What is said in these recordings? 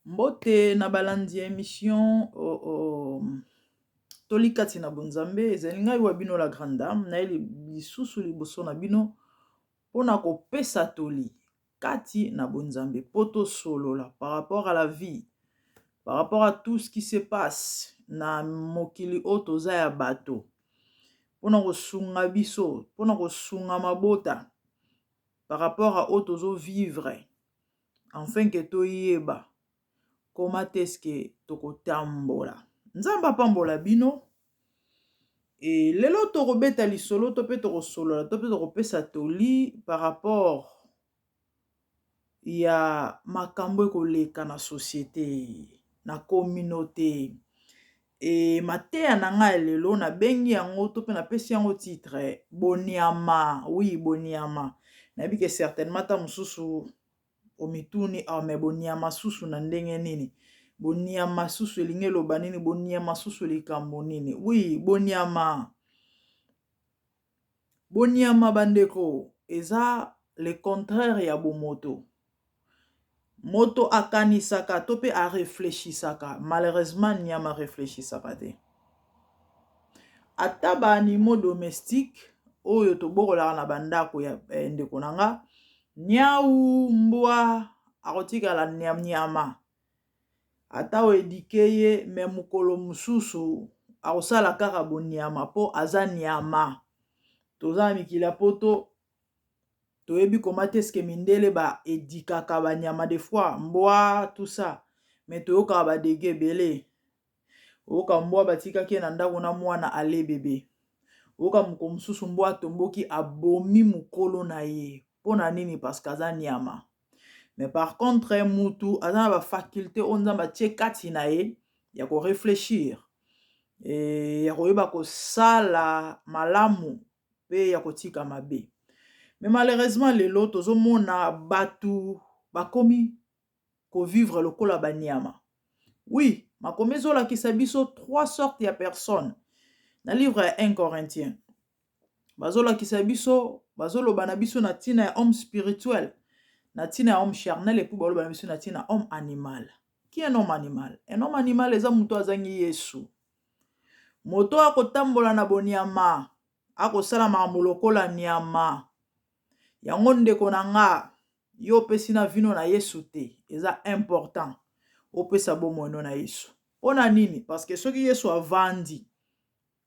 Mbote na balandi ya émission tolikati na bonzambe ezali ngai wa bino la grande dame na lisusu liboso na bino mpona kopesa toli kati na bonzambe poto solola par rapport à la vie, par rapport à tout ce qui se passe na mokili oyo toza ya bato, mpona kosunga biso, mpona kosunga mabota par rapport à oyo tozo vivre enfin ke toyeba koma teske tokotambola. Nzambe apambola bino et lelo tokobeta lisolo to pe tokosolola to pe tokopesa toli par rapport ya makambo ekoleka na société, na communauté. Et mateya na ngai lelo na bengi yango to pe na pesi yango titre boniama. Oui, boniama. Na yebi ke certainement ta mosusu omituni me boniama susu na ndenge nini. Boniama susu elingi eloba nini, boniama susu likambo nini. Oui, boniama. Boniama bandeko eza le contraire ya bomoto. Moto akanisaka to pe a réfléchisaka. Malheureusement niama réfléchisaka te. Ata ba animaux domestiques oyo tobokolaka na bandako ya ndeko nanga, nyau mbwa akotikala nyama. Ata o edike ye me mukolo mususu akosala kaka boniama po aza nyama. Toza mikila poto toyebi koma teske mindele ba edikaka ba nyama des fois mbwa tout ça, mais toyoka ba dege belé. Oka mbwa batikaki na ndako na mwana ale bebe. Oka mukolo mususu mbwa tomboki abomi mukolo na ye. Pona nini? Parce que aza nyama. Mais par contre, mutu aza ba faculté on nzamba tie kati na ye ya ko réfléchir. Et ya koyeba ko sala malamu pe ya kotika mabe. Mais malheureusement lelo tozomona batu bakomi ko vivre lokola banyama. Oui, makomi ezolakisa biso trois sortes ya personnes. Na livre ya 1 Corinthiens. Bazolakisa biso, bazoloba na biso na tina ya homme spirituel, na tina ya homme charnel, et puis bazoloba na biso na tina homme animal. Qui est un homme animal? Un homme animal eza muto azangi Yesu. Moto akotambola na boniama, akosala makambo lokola nyama. Yango ndeko na nga, yo pesi na vino na Yesu te. Eza important. Opesa bomono na Yesu. Ona nini? Parce que soki Yesu avandi,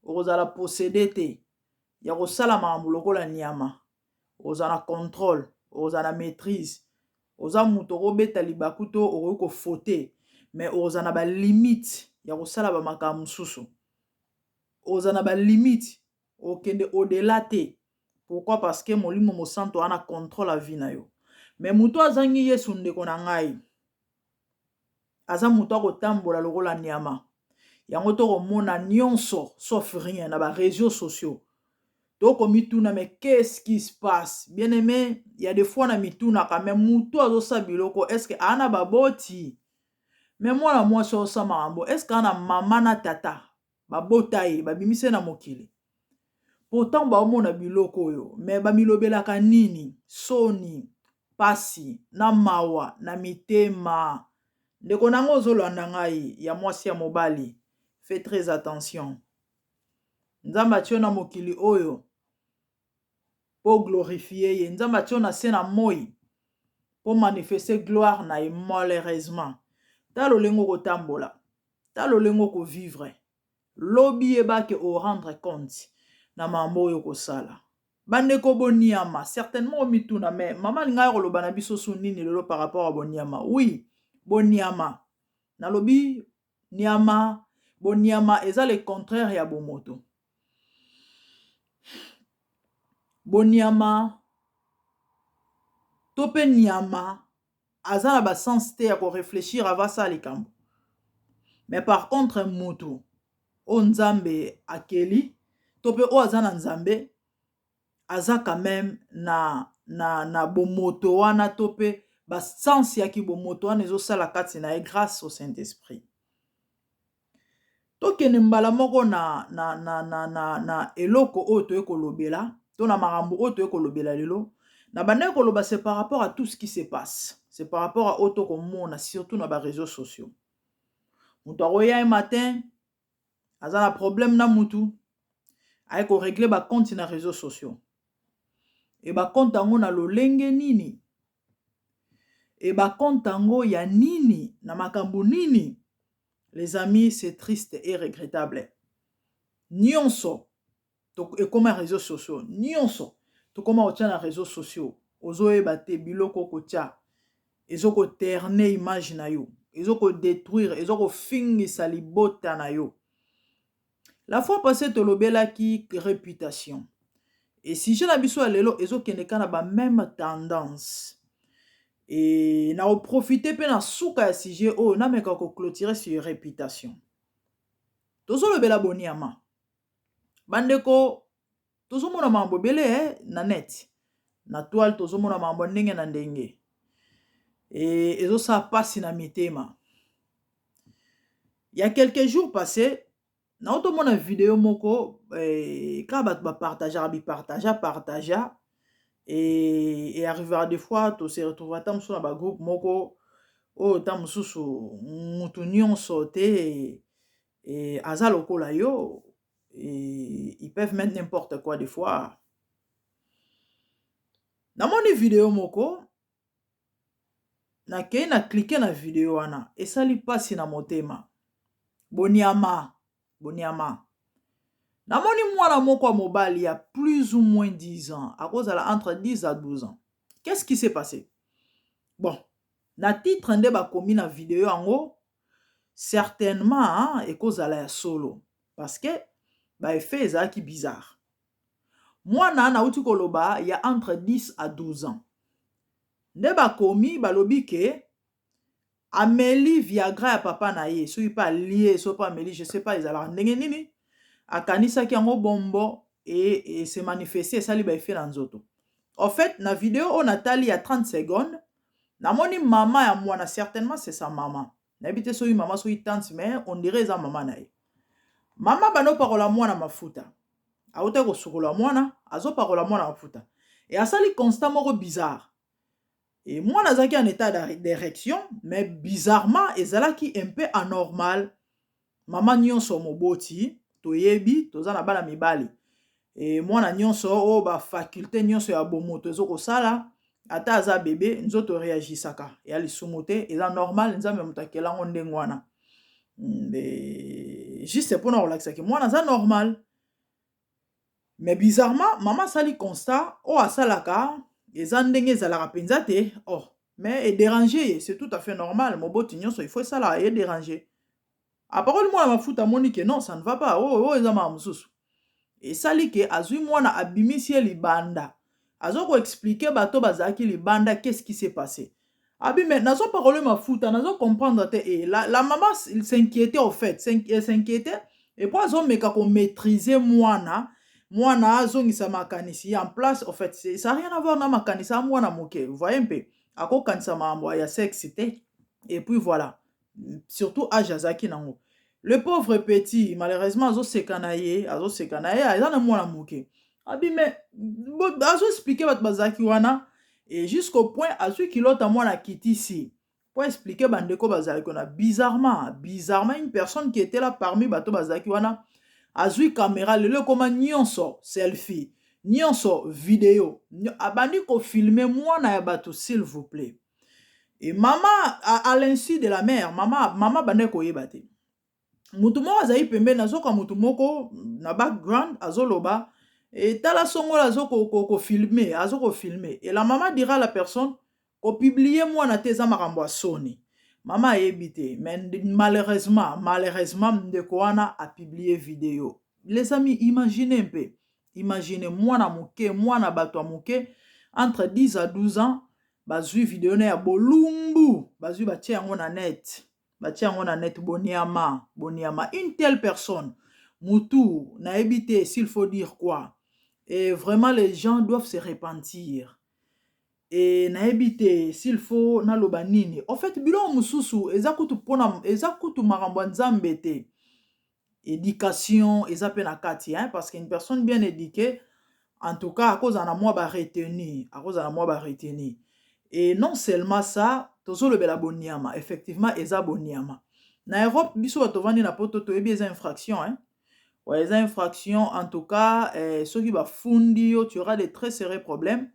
okozala possédé te. Ya kosala makambo lokola nyama. Ozana contrôle, ozana maîtrise. Oza muto kobeta libaku to okoki kofote, mais ozana ba limite ya kosala ba makambo mususu. Ozana ba limite okende au-delà te. Pourquoi? Parce que molimo mosanto ana contrôle la vie na yo. Mais muto azangi Yesu ndeko na ngai. Aza muto akotambola lokola nyama. Yango to komona nyonso sauf rien na ba réseaux sociaux. Donc mituna mais qu'est-ce qui se passe? Bien aimé, il y a des fois na mituna quand même muto azosa biloko est-ce que ana baboti? Mais moi so sa mambo est-ce que ana mama na tata babota ye babimise na mokili? Pourtant ba omona biloko yo, mais ba milobelaka nini? Soni, pasi, na mawa, na mitema. Ndeko nango ozolanda ngai ya mwasi ya mobali. Fais très attention. Nzamba tio na mokili oyo pour glorifier ye. Nzamba tio na se na moi pour manifester gloire na ye malheureusement. Talo lengo kotambola. Talo lengo ko vivre. Lobi eba ke o rendre compte na mambo yo kosala. Bandeko boniama, certainement mituna mais mama linga koloba na biso su nini lelo par rapport à boniama. Oui, boniama. Na lobi niama, boniama eza le contraire ya bomoto. Boniama tope niama aza na ba sens te ya ko réfléchir avant ça likambo. Mais par contre mutu o nzambe akeli tope o aza na nzambe aza quand même na bomoto wana tope ba sens ya ki bomoto wana ezosala kati na grâce au Saint-Esprit. Tokene mbala moko na eloko oyo toye kolobela to na makambo oyo toye kolobela lelo na bande koloba c'est par rapport à tout ce qui se passe. c'est par rapport à auto komona, surtout dans les réseaux sociaux. Mutu akoya un matin, aza na problème na mutu, aye ko régler ba compte na réseaux sociaux. Et ba compte yango na lolenge nini? Et ba compte yango ya nini? Na makambo nini? Les amis, c'est triste et regrettable. Nyonso, et comme réseaux sociaux, nyonso, to comme otia na réseaux sociaux, ozoyeba te biloko kotia, ezoko terne image na yo, ezoko détruire, ezoko fingisa libota na yo. La fois passée, tolobelaki réputation. Et si je n'abiso à lelo, ezokende kana ba même tendance. Et na profiter pe na souka ya sujet oh na meka ko clôturer sur réputation. Tozo lobela boniama. Bandeko tozo mona mambo belé na net. Na toile tozo mona mambo ndenge na ndenge. Et ezo sa passe na mitema. Il y a quelques jours passés, na auto mona vidéo moko ka ba partager et arriver des fois to se retrouver tam sur na groupe moko o tam susu mutu nyonso te et aza lokola yo et ils peuvent mettre n'importe quoi des fois. Na moni vidéo moko na ke na cliquer na vidéo wana et ça li passe na motema. Boniama. Na moni mwana moko a mobile il y a plus ou moins 10 ans, à cause de la entre 10 à 12 ans. Qu'est-ce qui s'est passé? Bon, na titre nde ba komi na vidéo ango certainement et cause à la solo parce que ba effet ça qui bizarre. Mwana na uti koloba il y a entre 10 à 12 ans. Nde ba komi ba lobi ke Amélie Viagra ya papa na ye, so pas lié, so pas Amélie, je sais pas ils ala ndenge nini. Akanisa ki yango bombo et se manifester ça li ba effet na nzoto. En fait, na vidéo on a tali ya 30 secondes. Na moni maman ya mwana certainement c'est sa maman. Na habité so maman so tante mais on dirait sa maman na ye. Maman bano parola mwana mafuta. Aote ko sukola mwana, azo parola mwana mafuta. Et asali constat moko bizarre. Et moi nazaki en état d'érection mais bizarrement ezalaki un peu anormal. Maman nyonso moboti toyebi toza na bana mibali. Et mwana nyonso o ba faculté nyonso ya bomoto ezoko sala ata aza bébé nzoto réagisaka ya lisumu te eza normal nzambe mutakela ngo ndenge wana. Mais juste pour na relaxer que mwana za normal. Mais bizarrement maman sali constat o asalaka eza ndenge ezalaka penza te oh mais et déranger c'est tout à fait normal moboti nyonso il faut ça là et déranger. A parole moi ma futa moni que non ça ne va pas oh eza ma mususu. Et sali ke azui mwana abimisi libanda. Azoko expliquer bato bazaki libanda qu'est-ce qui s'est passé. Abi mais nazo parole ma futa nazo comprendre te et la maman s'inquiétait au fait s'inquiétait et pour azo meka ko maîtriser mwana azongisa makanisi en place en fait ça n'a rien à voir na makanisi mwana moke vous voyez un peu ako kanisa mambo ya sexe et puis voilà surtout âge azaki nango. Le pauvre petit, malheureusement, azo sekanaye, aza na mwana moke. Abi mais azo expliquer bat bazaki wana et jusqu'au point azu kilota mwana kiti ici. Pour expliquer bandeko bazaki wana bizarrement une personne qui était là parmi bato bazaki wana azu caméra lelo koma nyonso selfie, nyonso vidéo. Abandi ko filmer mwana ya bato s'il vous plaît. Et maman à l'insu de la mère, maman bandeko yebate. Mutu moko azali pembe nazoka mutu moko na background azoloba et tala songo azoko ko filmer azoko filmer et la maman dira à la personne ko publier moi na teza makambo soni maman yebite mais malheureusement ndeko wana a publié vidéo. Les amis imaginez un peu, imaginez moi na bato moke entre 10 à 12 ans bazui vidéo na ya bolumbu bazui batie yango na net. Boniama. Une telle personne, Moutou, n'a évité, s'il faut dire quoi. Et vraiment, les gens doivent se repentir. Et n'a évité, s'il faut, na lobanini. En fait, bilon mususu, ezakutu marambo nzambete. Éducation, ezapena kati, hein, parce qu'une personne bien éduquée, en tout cas, à cause de moi, ba retenir. Et non seulement ça, tozo le bela boniama, effectivement, eza boniama. Na Europe, biso batovandi na poto to ebi eza infraction, hein. Ouais, eza infraction, en tout cas, ceux qui va fundi, tu auras des très sérieux problèmes.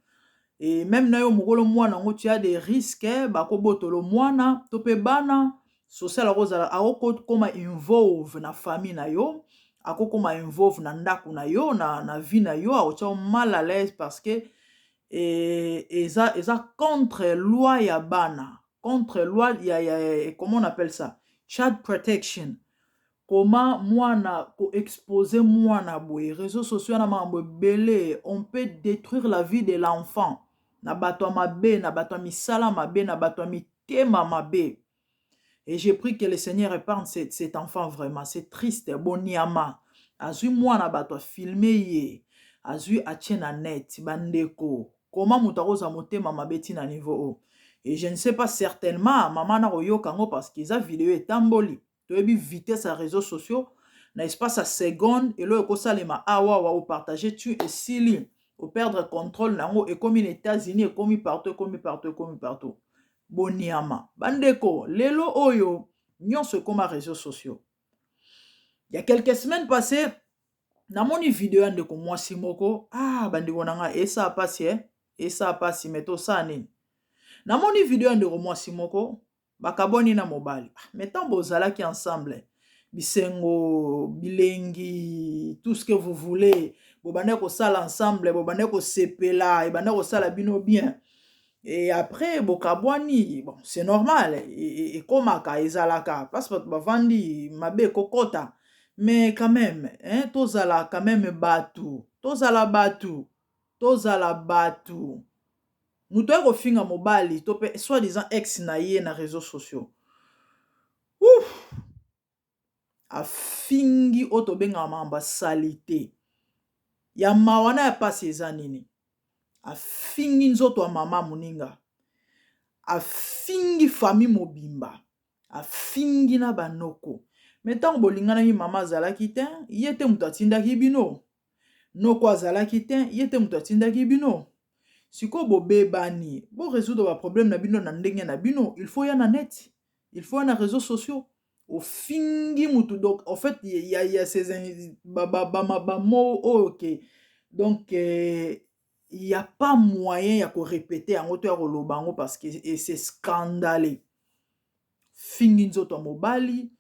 Et même na yo mokolo mwana ngo tu as des risques, bako botolo mwana, tope bana, social rosala, ako koma involve na famille na yo, ako koma involve na ndaku na yo, na vie na yo, ako mal à l'aise parce que eza contre loi ya bana, contre loi comment on appelle ça, child protection. Comment mwana ko exposer mwana boye réseaux sociaux na mambo belé, on peut détruire la vie de l'enfant na bato mabe, na bato misala mabe, na bato mitema mabe. Et j'ai pris que le Seigneur épargne cet enfant vraiment, c'est triste, boniama. Azui mwana bato filmer ye, azui atie na net bandeko. Comment mutaroza motema mabeti na niveau. Et je ne sais pas certainement maman na royo kango parce qu'ils a vidéo etamboli. Tu as vu vitesse à réseaux sociaux, na espace à seconde et là ko salema awa wa partager tu et sili au perdre contrôle nango et comme les États-Unis et comme partout comme partout comme partout. Boniama bandeko lelo oyo nyonso koma réseaux sociaux. Il y a quelques semaines passées na moni vidéo ndeko mwasi moko bandeko nanga esa pasi esa pasi meto sani. Na moni vidéo ndeko mwasi moko bakaboni na mobali. Mais tant bozalaki ensemble, bisengo, bilengi, tout ce que vous voulez, bobande ko sala ensemble, bobande ko sepela, bobande ko sala bino bien. Et après bokabwani, bon, c'est normal et komaka ezalaka parce que bavandi mabe kokota. Mais quand même, hein, tozala quand même batu, tozala batu, tozala batu. Mutu ko finga mobali tope soi-disant ex na ye na réseaux sociaux. Ouf! A fingi otobenga mamba salité. Ya mawana ya pasi eza nini? A fingi nzoto ya mama muninga. A fingi famille mobimba. A fingi na banoko. Metango bolingana mi mama azalaki te, yete mutu atindaki bino. Noko azalaki te, yete mutu atindaki bino. Siko bobebani, bo résoudre ba problème na bino na ndenge na bino, il faut y en net. Il faut y en réseaux sociaux. Au fingi mutu donc en fait il y a ces mots OK. Donc il y a pas moyen ya ko répéter en hauteur au lobango parce que c'est scandaleux. Fingi nzoto mobali,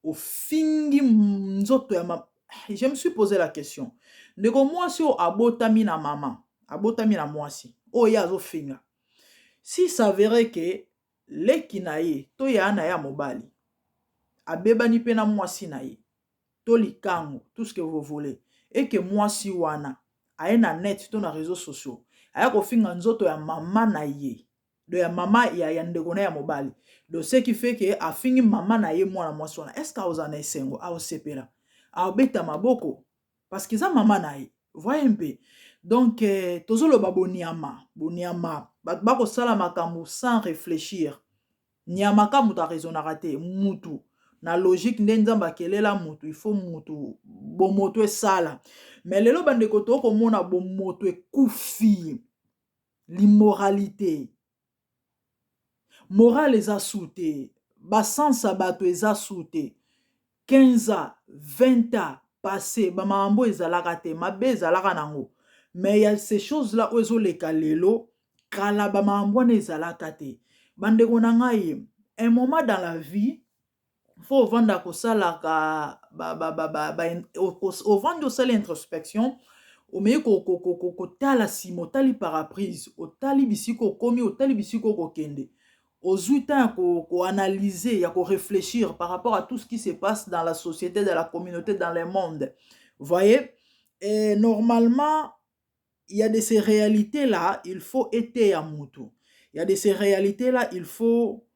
au fingi nzoto ya je me suis posé la question. Ndeko mwasi o abotami na mama, abotami na mwasi. O ya zo finga. Si ça verrait que leki na ye, to ya na ya mobali. Abebani pe na mwasi na ye. To likango, tout ce que vous voulez. Et que mwasi wana, aye na net, to na réseaux sociaux. Aya ko finga nzoto ya mama na ye. De ya mama ya ndeko na ya mobali. Donc ce qui fait que a fingi mama na ye mwana mwasi wana. Est-ce ka ozana esengo? A osepela. A obeta maboko. Parce que ça maman na ye. Voyez un peu. Donc tozolo ba boniama. Boniama. Bako sala makambo sans réfléchir. Niamaka mutu a raisonnera te. Mutu. Na logique ndenzamba kelela mutu. Il faut mutu. Bon moto e sala. Mais lelo bandeko toko mona bon moto e koufi. L'immoralité. Morale eza soute. Basansa bato eza soute. 15 ans, 20 ans passé, mamambo ezalaka te, mabe ezalaka nango. Mais il y a ces choses-là où ezo leka lelo, kala mamambo ne ezalaka te. Bandeko na ngai, un moment dans la vie, faut vendre ko salaka au vendre sala introspection, o me ko tala simo tali paraprise, o tali bisiko komi, o tali bisiko ko kende. Aux temps qu'on analyser, qu'on réfléchir par rapport à tout ce qui se passe dans la société, dans la communauté, dans le monde. Vous voyez? Et normalement, il y a de ces réalités-là, il faut être à mutu. Il y a de ces réalités-là, il faut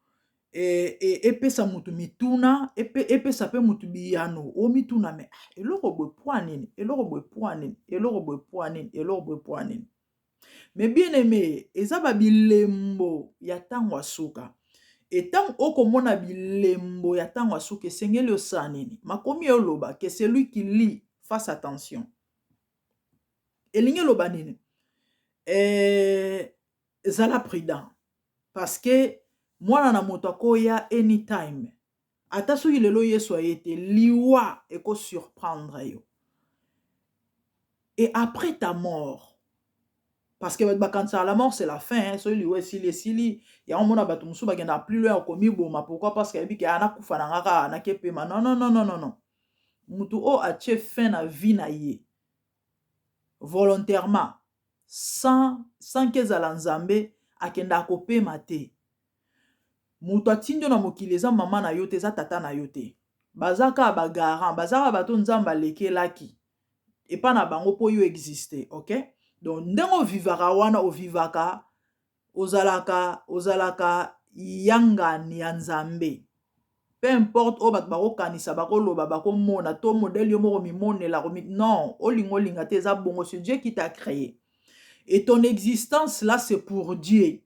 et sa mutu mituna, et sa pe mutu biyano, o mituna me, eloko boy poanine, eloko boy poanine, eloko boy poanine, eloko boy poanine. Mais bien aimé, ezaba bilembo ya tango asuka. Et tant okomona bilembo ya tango asuka esengeli osanini. Makomi oloba que celui qui lit fasse attention. Elingi loba nini? Zala prudent. parce que mwana na moto akoya anytime ata soki lelo yesu ayete liwa eko surprendre yo. Et après ta mort, parce que quand la mort c'est la fin, so liwa sili ya omona bato musu bagenda plus loin komi boma. Pourquoi? Parce que biki ana kufa na ngaka na kepema. Non non non non non non. Mutu o atie fin na vie na ye volontairement sans que ezala nzambe akenda kopema te. Mutu atindio na mokili eza mama na yo te, eza tata na yo te. Bazaka bagarant, bazaka bato nzambe alekelaki epa na bango po yo exister, ok? Donc ndengo vivaka wana ovivaka ozalaka yangani ya nzambe. Peu importe o bato bakokanisa bakoloba bakomona to modèle yo moko mimonela non, olinga te, eza bongo, c'est Dieu qui t'a créé. Et ton existence là c'est pour Dieu.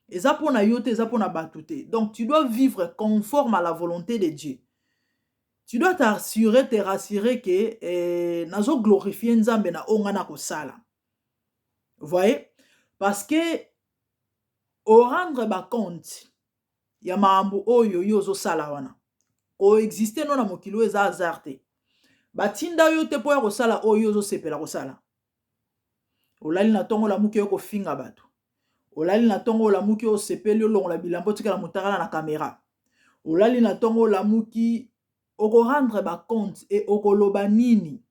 Eza pona yo te, eza pona bato te. Donc tu dois vivre conforme à la volonté de Dieu. Tu dois te rassurer que nazo glorifier nzambe na onga na kosala. Vous voyez? Parce que au rendre ba compte ya maambu oyo yo zo sala wana. O exister non na mokilo eza hasard te. Batinda yo te po ya kosala oyo zo sepela kosala. Olali na tongo la muki yo ko finga bato. Olali na tongo la muki yo sepeli longo la bilambo tika la mutaka na caméra. Olali na tongo la muki oko rendre ba compte et oko loba nini.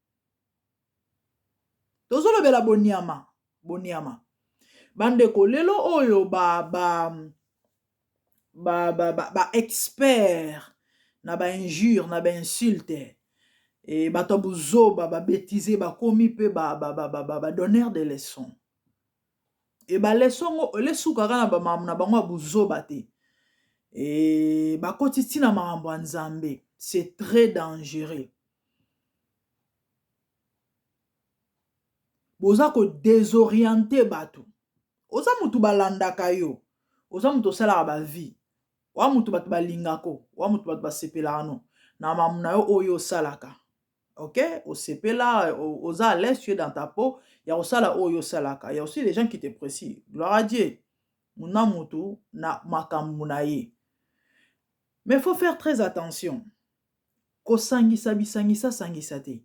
Tozo lobela boniama. Bandeko lelo oyo ba expert na ba injure na ba insulte et bato buzoba ba bêtiser ba komi pe ba donneur de leçons. Et ba leçon le sukaka na ba mamu na bango buzoba te. Et ba kotiti na marambo nzambe, c'est très dangereux. Boza ko désorienter bato. Oza mutu balandaka yo. Oza mutu sala ba vie. Wa mutu bato balingako, wa mutu bato basepela no. Na mamu na yo oyo salaka. OK? Osepela, oza à l'aise, tu es dans ta peau, ya osala oyo salaka. Il y a aussi des gens qui te précisent. Gloire à Dieu. Muna mutu na makambu na ye. Mais il faut faire très attention. Ko sangisa bisangisa sangisa te.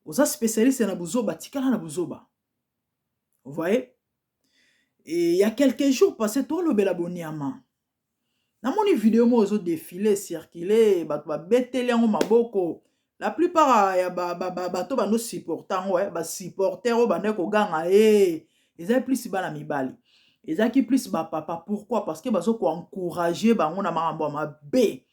Oza spécialiste na buzoba, tikala na buzoba. Vous voyez? Et il y a quelques jours passé, toi le belaboniama. Dans mon vidéo, moi, ils ont défilé, circulé, ba beteli yango maboko. La plupart ya bato bando supportant, ouais, ba supporter o bande ko ganga ils ont plus bana mibali. Ils ont plus ba papa. Pourquoi? Parce que bazo ko encourager bango na marambo mabe.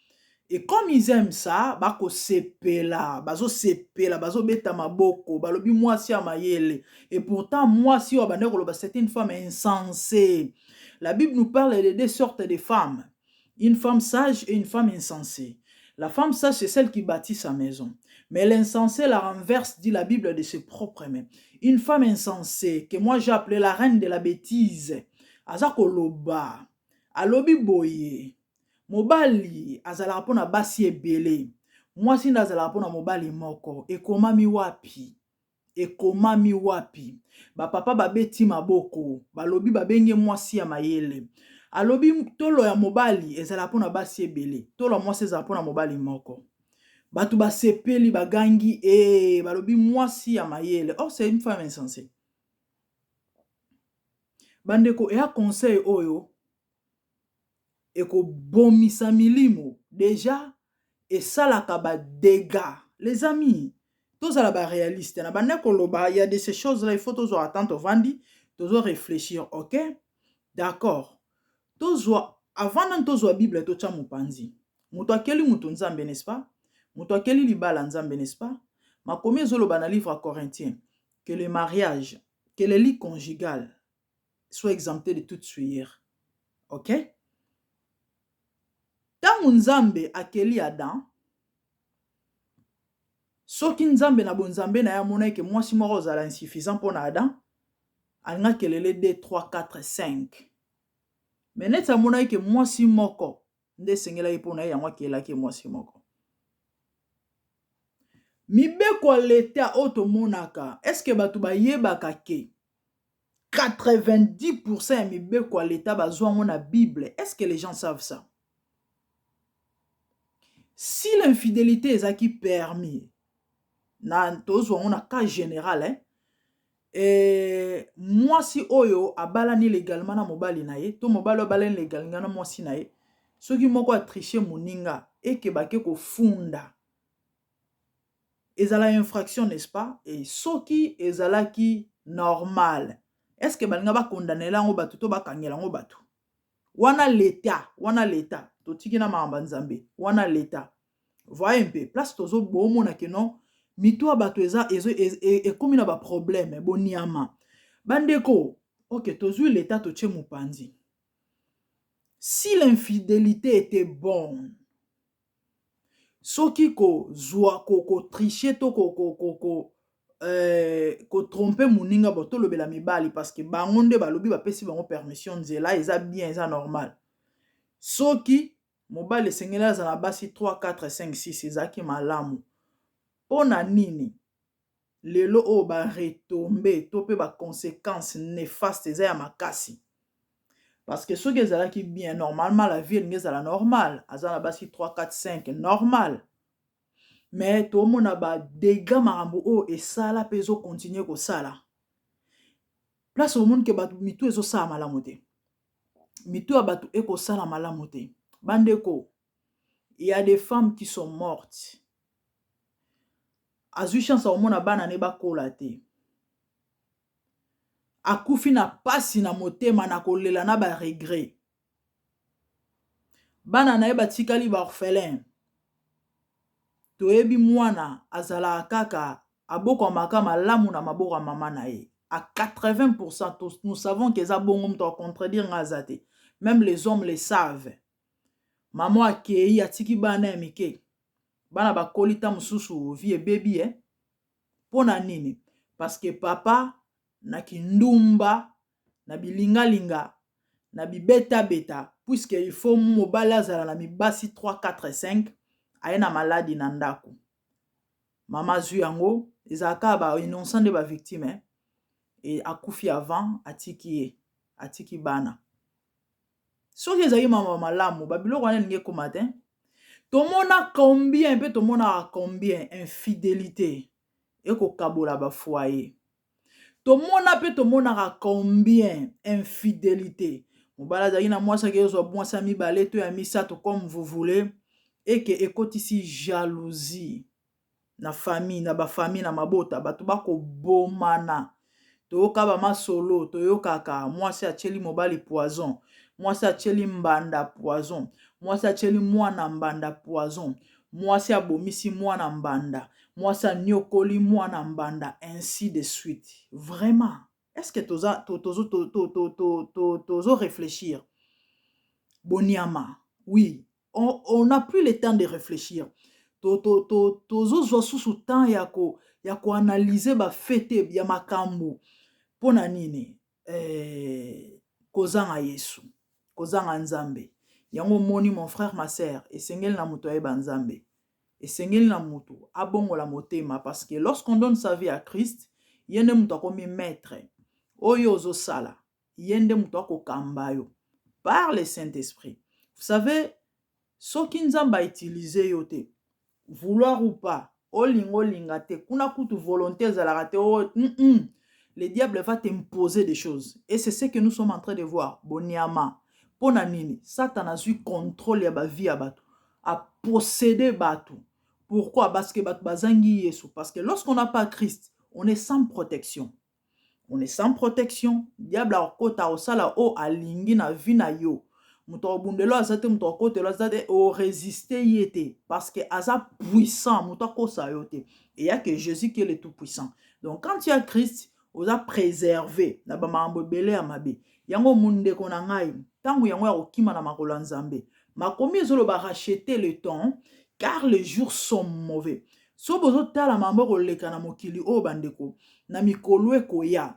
Et comme ils aiment ça, bako sepela, bazo beta maboko, balobi mwasi ya mayele. Et pourtant mwasi o bande ko loba c'est une femme insensée. La Bible nous parle de deux sortes de femmes. Une femme sage et une femme insensée. La femme sage, c'est celle qui bâtit sa maison. Mais l'insensée la renverse, dit la Bible, de ses propres mains. Une femme insensée, que moi j'ai appelée la reine de la bêtise. Azako loba, alobi boye, mobali, azala pona basi ebele. Moi si nazala pona mobali moko, ekomami wapi. Ekomami wapi. Ba papa babeti maboko, balobi babenge mwasi ya mayele. Alobi tolo ya mobali ezala pona basi ebele. Tolo mwasi ezala pona mobali moko. Batu basepeli bagangi balobi mwasi ya mayele. Oh, c'est une femme insensée. Bandeko ea conseil oyo eko bomisa milimo déjà esalaka ba dégâts. Les amis, tous à la réaliste na bandeko loba, il y a de ces choses là, il faut toujours attendre vandi, toujours réfléchir, OK? D'accord. Avant de Bible, to cha mupanzi. Muto akeli muto nzambe, n'est-ce pas? Muto akeli libala nzambe, n'est-ce pas? Makomi ezoloba na livre à Corinthiens que le mariage, que le lit conjugal soit exempté de toute souillure. OK? Tangu nzambe akeli Adam, soki nzambe na bonzambe na ya mona ke mwasi moko ozala insuffisant pour na Adam, alinga kelele 2 3 4 5. Mais net sa mona ke mwasi moko nde sengela ipona yango akela ke mwasi moko. Mibeko leta oto monaka, est-ce que batu bayebaka ke 90% ya mibeko ya l'État bazwango na Bible. Est-ce que les gens savent ça? Si l'infidélité est qui permis, na tozwango na cas général, hein, et moi si oyo abalani légalement na mobali na ye, to mobali abalani légalement na mwasi na ye, soki moko a triché moninga eke bake ko funda ezala infraction, n'est-ce pas? Et soki ezalaki normal, est-ce que balinga ba condamner lango batu to ba kangela ngo batu? Wana l'état to tiki na mamba nzambe, wana l'état. Voyez un peu, place tozo bomo na kenon mito bato eza komi na ba problème boniama. Bandeko, OK, tozo l'état to tche mupandi. Si l'infidélité était bonne, soki ko zwa ko tricher to ko tromper moninga boto lobela mibali parce que bango nde balobi bapesi bango permission nzela eza bien eza normal. Soki mobali sengela azala basi 3 4 5 6 ezaki malamu. Pona nini lelo o ba retomber to pe ba conséquences néfastes eza ya makasi. Parce que soki ezalaki bien normalement la vie ezala normal, azala basi 3 4 5 normal. Mais tout le monde a ba dégâts marambo o et ça la peso continuer ko sala. Place au monde que batu mitu ezo sala malamu te. Mitu a batu eko sala malamu te. Bandeko, il y a des femmes qui sont mortes. Azu chance au monde a bana ne ba kola te. Akufi na pasi na motema na kolela na ba regret. Bana na eba tikali ba orphelin. Toyebi mwana azala kaka aboko maka malamu na maboko mama na ye. À 80%, nous savons que ça bon mto contredire ngazate. Même les hommes le savent. Maman akei atiki bana mike. Bana ba kolita mususu vie baby eh. Pona nini? Parce que papa na kindumba na bilinga linga na bibeta beta puisque il faut mobala azala na mibasi 3 4 5 ayena maladi na ndako. Mama zu yango ezaka ba innocent de ba victime et akufi avant atiki bana. Soki ezaki mama malamu babilo wana ninge ko matin. Tomona combien pe tomona combien infidélité et ko kabola ba foyer. Tomona pe tomona combien infidélité. Mobala zaki na mwasa ke zo mwasa mibale to ya misato comme vous voulez et que ekotisi jalousie na famille na ba famille na mabota batu bako bomana. Toyoka ba masolo toyoka ka mwasi acheli mobali poison, mwasi acheli mbanda poison, mwasi acheli mwana mbanda poison, mwasi abomisi mwana mbanda, mwasi anyokoli mwana mbanda, ainsi de suite. Vraiment, est-ce que tozo réfléchir? Boniama, oui, on n'a plus le temps de réfléchir. Tozo zo sous temps ya ko analyser ba fete ya makambo. Pona nini kozanga Yesu, kozanga Nzambe. Yango moni mon frère ma sœur, esengeli na muto ayeba Nzambe. Esengeli na muto abongola motema parce que lorsqu'on donne sa vie à Christ, yende muto akomi maître. Oyo zo sala, yende muto akokamba yo par le Saint-Esprit. Vous savez, soki Nzambe a utilisé yo te, vouloir ou pas, olingo lingate, kuna kutu volonté zalaka te le diable va t'imposer des choses. Et c'est ce que nous sommes en train de voir. Boniama. Pona nini. Satan a eu contrôle ya ba vie à batu. A possédé batu. Pourquoi? Parce que batu bazangi Yesu. Parce que lorsqu'on n'a pas Christ, on est sans protection. On est sans protection. Diable a kota osala o alingi na vie na yo. Muto bundelo azate muto kote lo azate o résister yete. Parce que aza puissant. Muto kosa yote. Et il y a que Jésus qui est le tout puissant. Donc quand tu as Christ, on a préservé na ba mambo belé ya mabe yango munde ko na ngai tangu yango ya kokima na makolo Nzambe makomi ezolo ba racheter le temps car les jours sont mauvais. So bozo tala mambo ko leka na mokili o bandeko na mikolo ekoya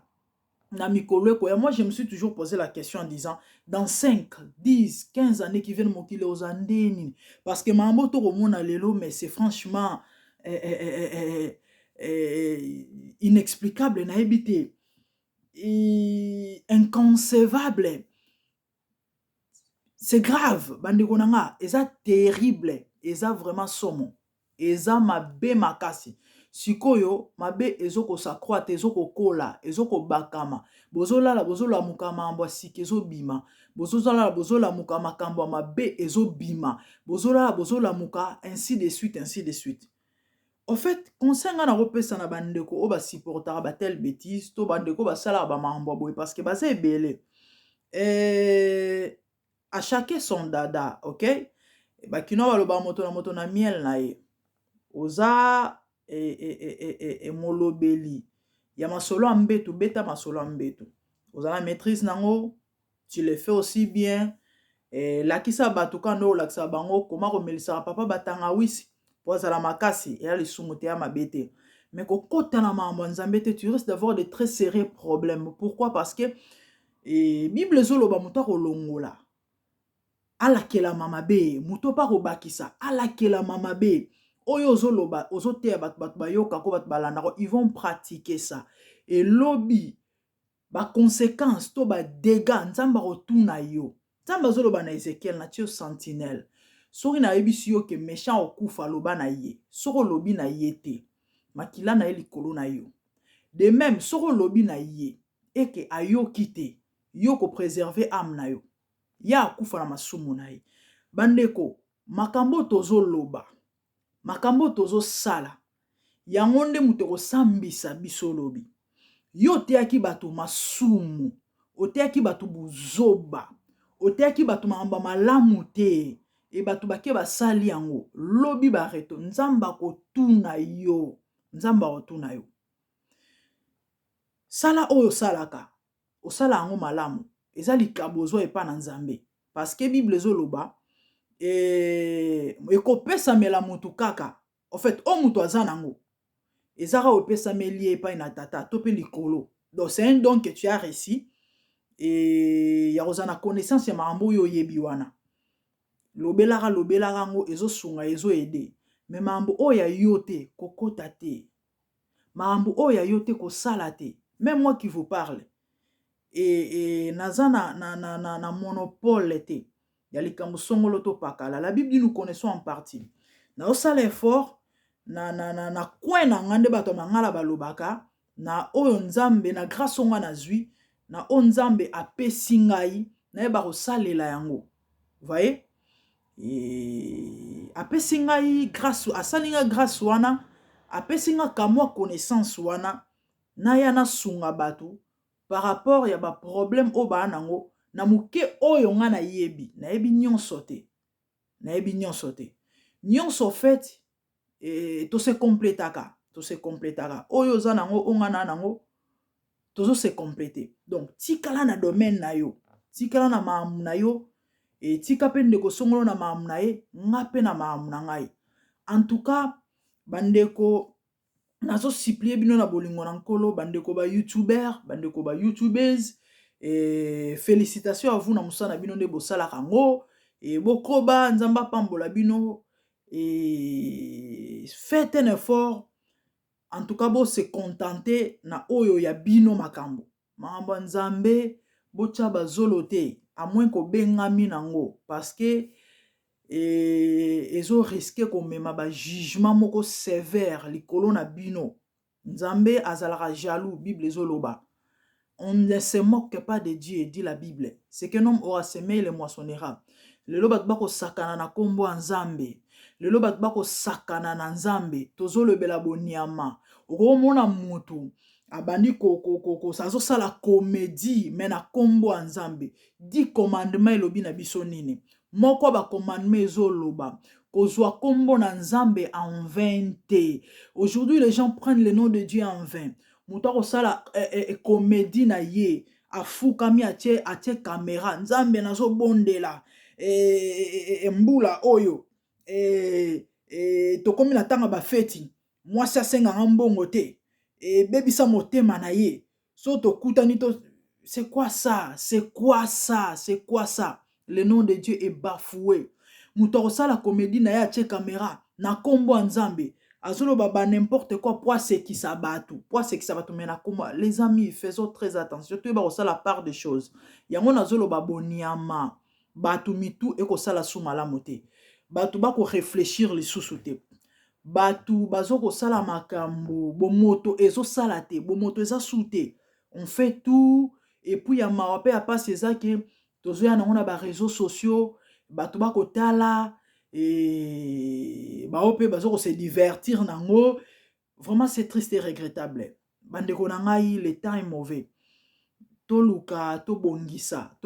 moi je me suis toujours posé la question en disant dans 5 10 15 années qui viennent mokili ozandeni parce que mambo to ko mona lelo mais c'est franchement inexplicable na ebité. inconcevable. C'est grave, bandeko nanga, eza terrible, eza vraiment somo, eza mabe makasi. Sikoyo, mabe ezoko s'accroître, ezoko kola, ezoko bakama. Bozolala, bozola mukama ambwa sike ezo bima. Bozolala, bozola mukama kambwa mabe ezo bima. Bozola muka, ainsi de suite, ainsi de suite. En fait, conseil nga na kopesa na bandeko o ba supportera ba telle bêtise, to bandeko ba sala ba mambwa boy parce que ba se ebele. À chacun son dada, ok? Bakino baloba moto na miel na ye. Oza molobeli. Ya masolo ambetu, beta masolo ambetu. Oza la maîtrise nango, tu le fais aussi bien. Lakisa batuka no lakisa bango, koma komelisa papa batanga wisi. Poza la makasi, et les sumuté à ma bête. Mais quand na mambo nzambete, tu risques d'avoir de très sérieux problèmes. Pourquoi? Parce que Bible zolo ba muta kolongola. Alakela mama be, muto pa kobakisa, alakela mama be. Oyo zoloba, ozote bat bayoka ko bat balanda, ils vont pratiquer ça. Et lobby, ba conséquences, to ba dégâts, nzamba rotuna yo. Nzamba zoloba na Ezekiel na tio sentinelle. Sori na ebisi yo ke méchant okufa loba na ye. Soro lobi na ye te. Makila na ye likolo na yo. De même, soro lobi na ye. Eke ayo kite. Yo ko préserver âme na yo. Ya akufa na masumu na ye. Bandeko, makambo tozo loba. Makambo tozo sala. Yango nde mutu kosambisa biso lobi. Yo teaki bato masumu. Oteaki bato buzoba. Oteaki bato maamba malamu te. E bato bake basali yango. Lobi bareto. Nzamba kotuna yo. Nzamba kotuna yo. Sala oyo salaka. Osala yango malamu. Eza likabozo epa na nzambe. Parce que Bible zoloba. Ekopesa mela mutu kaka. En fait, o mutu azanango. Ezara opesa melie epa na tata. Tope likolo. Donc c'est un don que tu as reçu. Et ya ozana connaissance ya maambo yo yebi wana. Lobelara ngo ezo sunga ezo ede. Mais maambo o ya yote kokota te. Maambo o ya yote ko salate. Même moi qui vous parle. Et nazana na monopole te. Ya likambo songolo to pakala. La Bible dit nous connaissons en partie. Na osala effort na kwen na ngande bato mangala balobaka na oyo nzambe na grâce onga na zui na o nzambe apesi ngai na eba kosalela yango. Voyez? Apesi ngai grâce asalinga grâce wana apesi nga kamwa connaissance wana na ya na sunga bato par rapport ya ba problème o ba nango na muke oyo nga na yebi nyonso te. Na yebi nyonso te. Nyonso fait to se complétaka. Oyo za nango onga na nango tozo se compléter. Donc tikala na domaine na yo. Tikala na maamu na yo. Et tika pe ndeko songolo na maamu na ye. Nga pe na maamu na ngai. En tout cas, bandeko nazo supplier bino na bolingo na nkolo. Bandeko ba youtubeur. Bandeko ba youtubers. Et félicitations à vous na musana bino nde bosala kango. Et bokoba nzamba pambola bino. Et faites un effort. En tout cas, bo se contenter na oyo ya bino makambo. Makambo nzambe bocha bazolote. À moins ko bengami nango. Parce que ezo risqué ko mema ba jugement moko sévère likolo na bino. Nzambe azalaka jaloux. Bible ezoloba. On ne se moque pas de Dieu, dit la Bible. Ce qu'un homme aura semé, il le moissonnera. Le lobat bako sakana na kombo nzambe. Le lobat bako sakana na nzambe. Tozo le bela boniama. Oko mona mutu. Abandi ko sazo sala comédie. Mena kombo nzambe. 10 commandements elobi na biso nini. Moko ba commandement ezo loba. Kozwa kombo na nzambe en vain te. Aujourd'hui, les gens prennent le nom de Dieu en vain. Muta ko sala comédie na ye. Afukami atie caméra. Nzambe nazo bondela. Mbula oyo tokomi na tanga ba feti mwasi asenga ngambongo te bebisa motema na ye so tokutani to c'est quoi ça le nom de Dieu est bafoué muto kosala comédie na ye atie caméra na kombo nzambe azoloba ba n'importe quoi pour asekisa bato, mais na comment les amis faisons très attention to ba ça la part des choses yango nazoloba boniama bato mitu e ko sala sumala mote bato ba ko réfléchir lisusu te bato bazo ko sala makambo bomoto ezo sala te bomoto eza sute on fait tout et puis ya mawape a pas ces que tozo ya na ba réseaux sociaux bato ba ko tala et baope bazo se divertir nango vraiment c'est triste et regrettable bandeko na ngai le temps est mauvais toluka to bongisa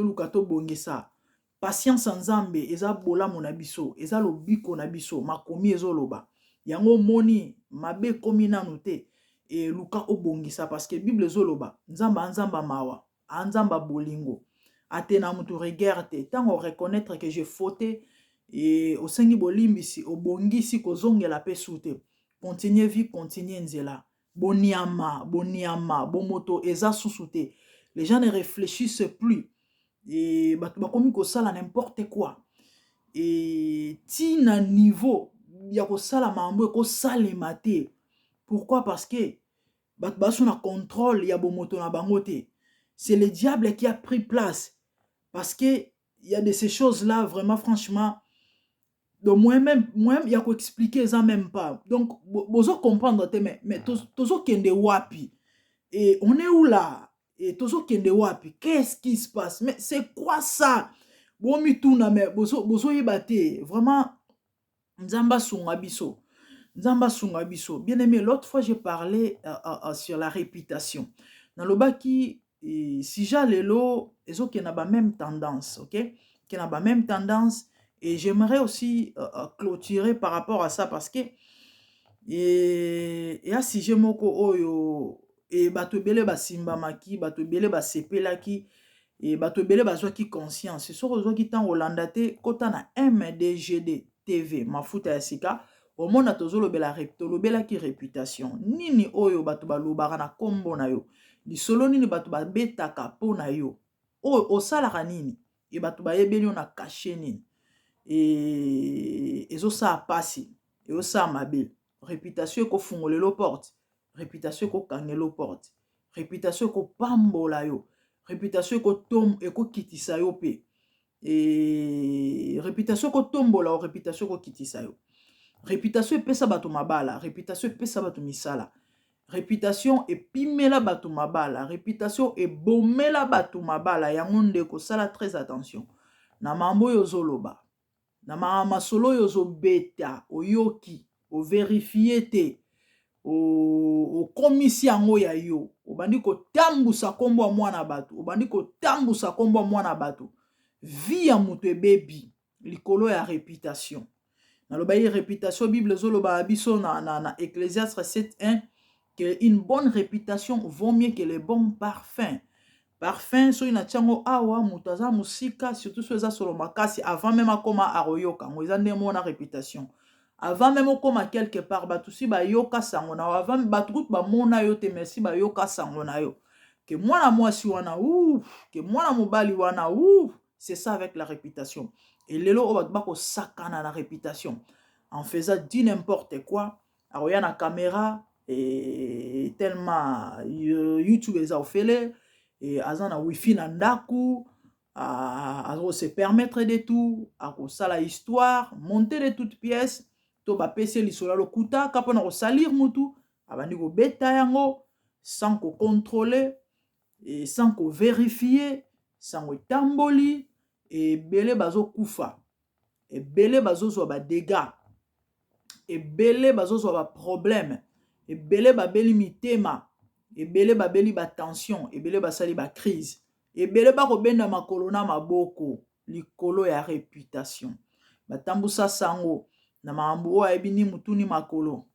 patience nzambe eza bolamu na biso eza lobiko na biso makomi ezoloba yango moni mabe komi nanu te e luka obongisa parce que bible ezoloba nzamba mawa anzamba bolingo atena mutu regard te tango reconnaître que j'ai fauté et osengi bolimbisi obongisi kozongela pe sute continuer vie continuer nzela boniama bomoto eza susute les gens ne réfléchissent plus et bakomi kosala n'importe quoi et tina niveau ya kosala mambo ekosalema te pourquoi parce que bato baso na contrôle ya bomoto na bango te c'est le diable qui a pris place parce que il y a de ces choses là vraiment franchement donc moi-même il y a quoi expliquer ça même pas donc bozo comprendre te mais tozo kende wapi et on est où là et tozo kende wapi qu'est-ce qui se passe mais c'est quoi ça bon mi tuna mais bozo yebate vraiment nzamba sunga biso bien aimé l'autre fois j'ai parlé sur la réputation dans le baki si jalelo ezo qui n'a pas même tendance OK qui n'a pas même tendance et j'aimerais aussi clôturer par rapport à ça parce que et à si moko oyo et bato bele basimba maki bato bele basepela ki et bato bele bazwa ki conscience so kozwa ki tan Hollanda te kota na MDGD TV mafuta ya sika au monde tozolobela reptolobela ki réputation nini oyo bato balobaka na kombo na yo lisolo nini bato babetaka po na yo oyo osalaka nini e bato bayebeli yo na caché nini et ezosa pasi ezosa mabe réputation ko fungolelo porte réputation ko kangelo porte réputation ko pambola yo réputation ko tom eko kitisa yo pe et réputation ko tombola o réputation ko kitisa yo réputation epesa bato mabala réputation epesa bato misala réputation epimela bato mabala réputation ebomela bato mabala yango ndeko sala très attention na mambo yo zoloba na masolo yo zobeta oyoki o vérifier te o komisi yango ya yo obandi kotambusa kombo ya mwana bato obandi kotambusa kombo ya mwana bato vie ya moto ebebi likolo ya réputation naloba ye réputation bible zoloba biso na Ecclésiaste 7:1 que une bonne réputation vaut mieux que les bons parfums parfum so ina tiango awa moto aza musika surtout so eza solo makasi avant même akoma aroyoka ngo eza ndemo na réputation avant même okoma quelque part bato si bayoka sango na avant bato kutu bamona yo te merci bayoka sango na yo que mwana mwasi wana que mwana mobali wana c'est ça avec la réputation et lelo o bato bako sakana na réputation en faisant du n'importe quoi aroya na caméra et tellement YouTube eza ofele et azana wifi na ndaku azo se permettre de tout ako sala histoire monter de toutes pièces to ba pese lisola lokuta kapona ko salir mutu abandi ko beta yango sans ko contrôler et sans ko vérifier sans ko tamboli et belé bazo kufa et belé bazo so ba dégâts et belé bazo so ba problème et belé ba beli mitema ebele babeli ba tension ebele basali ba crise ebele ba kobenda makolo na maboko likolo ya réputation batambusa sango na mambo ayebini mutuni makolo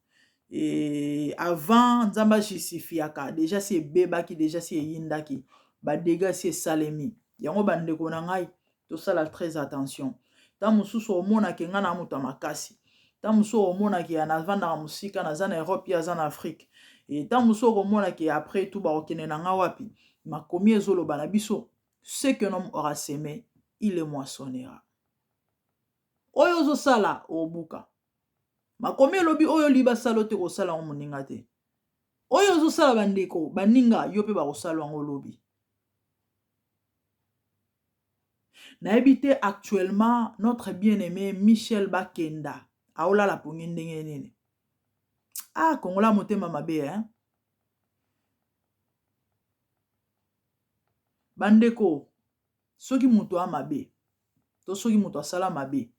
et avant nzamba justifiaka déjà c'est bebaki déjà c'est yindaki ba dégâts c'est salemi yango bandeko na ngai to sala très attention ta mususu omona ke ngana muta makasi ta mususu omona ke anavanda musika na zana Europe ya zana Afrique et tant muso komona ki après tout ba okene na nga wapi makomi ezoloba na biso ce que l'homme aura semé il le moissonnera oyo zo sala obuka makomi elobi oyo liba salo te kosala ngo moninga te oyo ozosala bandeko baninga yo mpe bakosala yango lobi. Nayebi te actuellement notre bien-aimé Michel Bakenda aolala pongi ndenge nini. Ah, kongola motema mabe hein. Bandeko soki muto amabe to soki muto asala mabe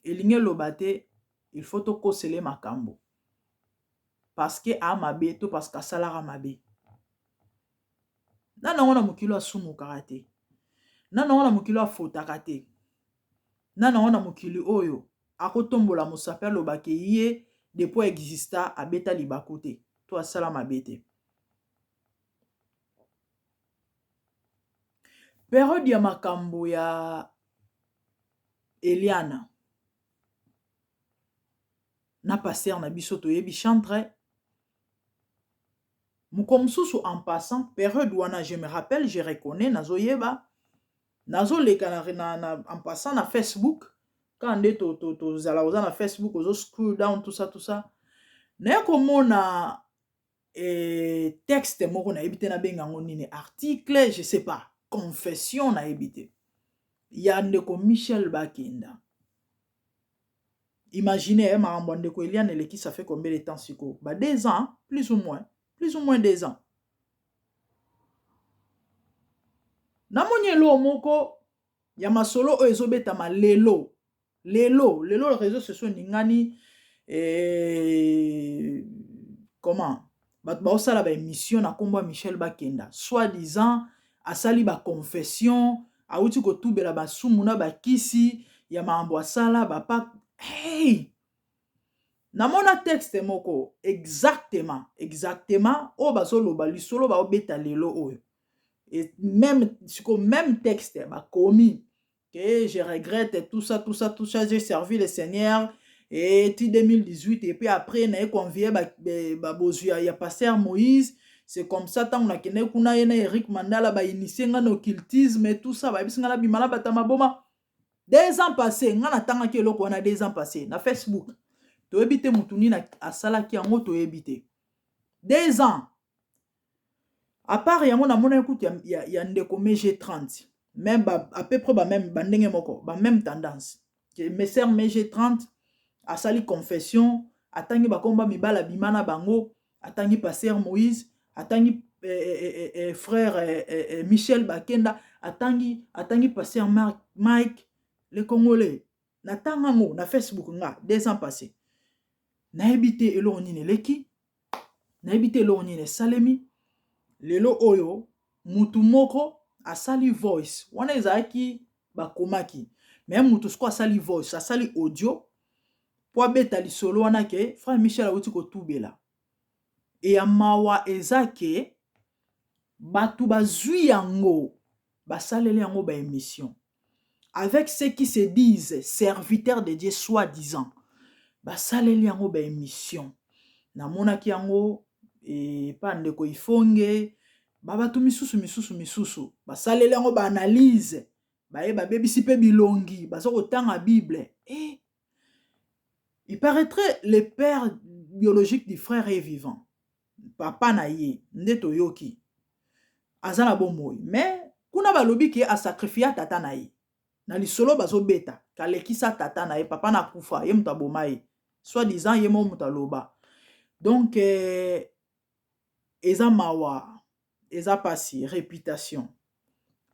elinge loba te il faut to kosele makambo parce que amabe to parce que asalaka mabe. Nana wana mokilo asumukaka te. Nana wana mokilo afotaka te. Nana wana mokili oyo akotombola mosape alobake ye depuis exista abeta libaku te to asala mabe te. Période ya makambo ya Eliana na passer na biso toyebi chantre mukomsusu en passant période wana je me rappelle je reconnais nazoyeba nazoleka na en passant na Facebook quand nde to zala oza na Facebook ozo scroll down tout ça na komona texte moko na yebite na benga ngo nini article je sais pas confession na yebite ya ndeko Michel Bakenda. Imaginez makambo ndeko Eliane eleki ça fait combien de temps siko? Ba 2 ans plus ou moins 2 ans. Namoni lo moko ya masolo oyo ezobetama lelo les réseaux sociaux ningani comment ba osala ba émission na kombo Michel Bakenda soi-disant asali ba confession auti ko tubela ba sumu na ba kisi ya maambo asala ba pa hey namona texte moko exactement o bazoloba lisolo ba obeta lelo oyo et même texte ba komi que je regrette tout ça j'ai servi le Seigneur et tout 2018 et puis après na convié ba bozua ya pasteur Moïse. C'est comme ça tant on a kene kuna yena Eric Mandala ba initié nga no occultisme et tout ça ba bisinga na bimala batama boma 2 ans passés nga na tanga ke loko na 2 ans passés na Facebook to ebite mutuni na asala ki yango to ebite 2 ans à part yango na mona écoute ya ndeko MG30 même à peu près même bandenge moko ba même tendance que mes sœurs MG30 asali confession atangi bakomba mibala bimana bango atangi pasteur Moïse atangi frère Michel Bakenda atangi pasteur Mike le Congolais na tangango na Facebook nga 2 ans passés na ebité elo nini leki na ebité elo nini salemi lelo oyo mutu moko asali voice wana ezaki bakomaki mais mutu sko asali voice asali audio po abeta lisolo wana ke frère Michel awuti kotubela et ya mawa ezake batu bazui yango basaleli yango ba émission avec ceux qui se disent serviteurs de Dieu soi-disant basaleli yango ba émission namonaki yango et pa ndeko ifonge babatu misusu basaleli yango ba analyse baye babebisi pe bilongi bazo kotanga Bible et il paraîtrait le père biologique du frère est vivant papa na ye ndeto yoki azana bomoi mais kuna balobi ke a sacrifier tata na ye na lisolo bazo beta kalekisa tata na ye papa na kufa ye muta bomai soit disant ye mo muta loba donc eza mawa eza pasi réputation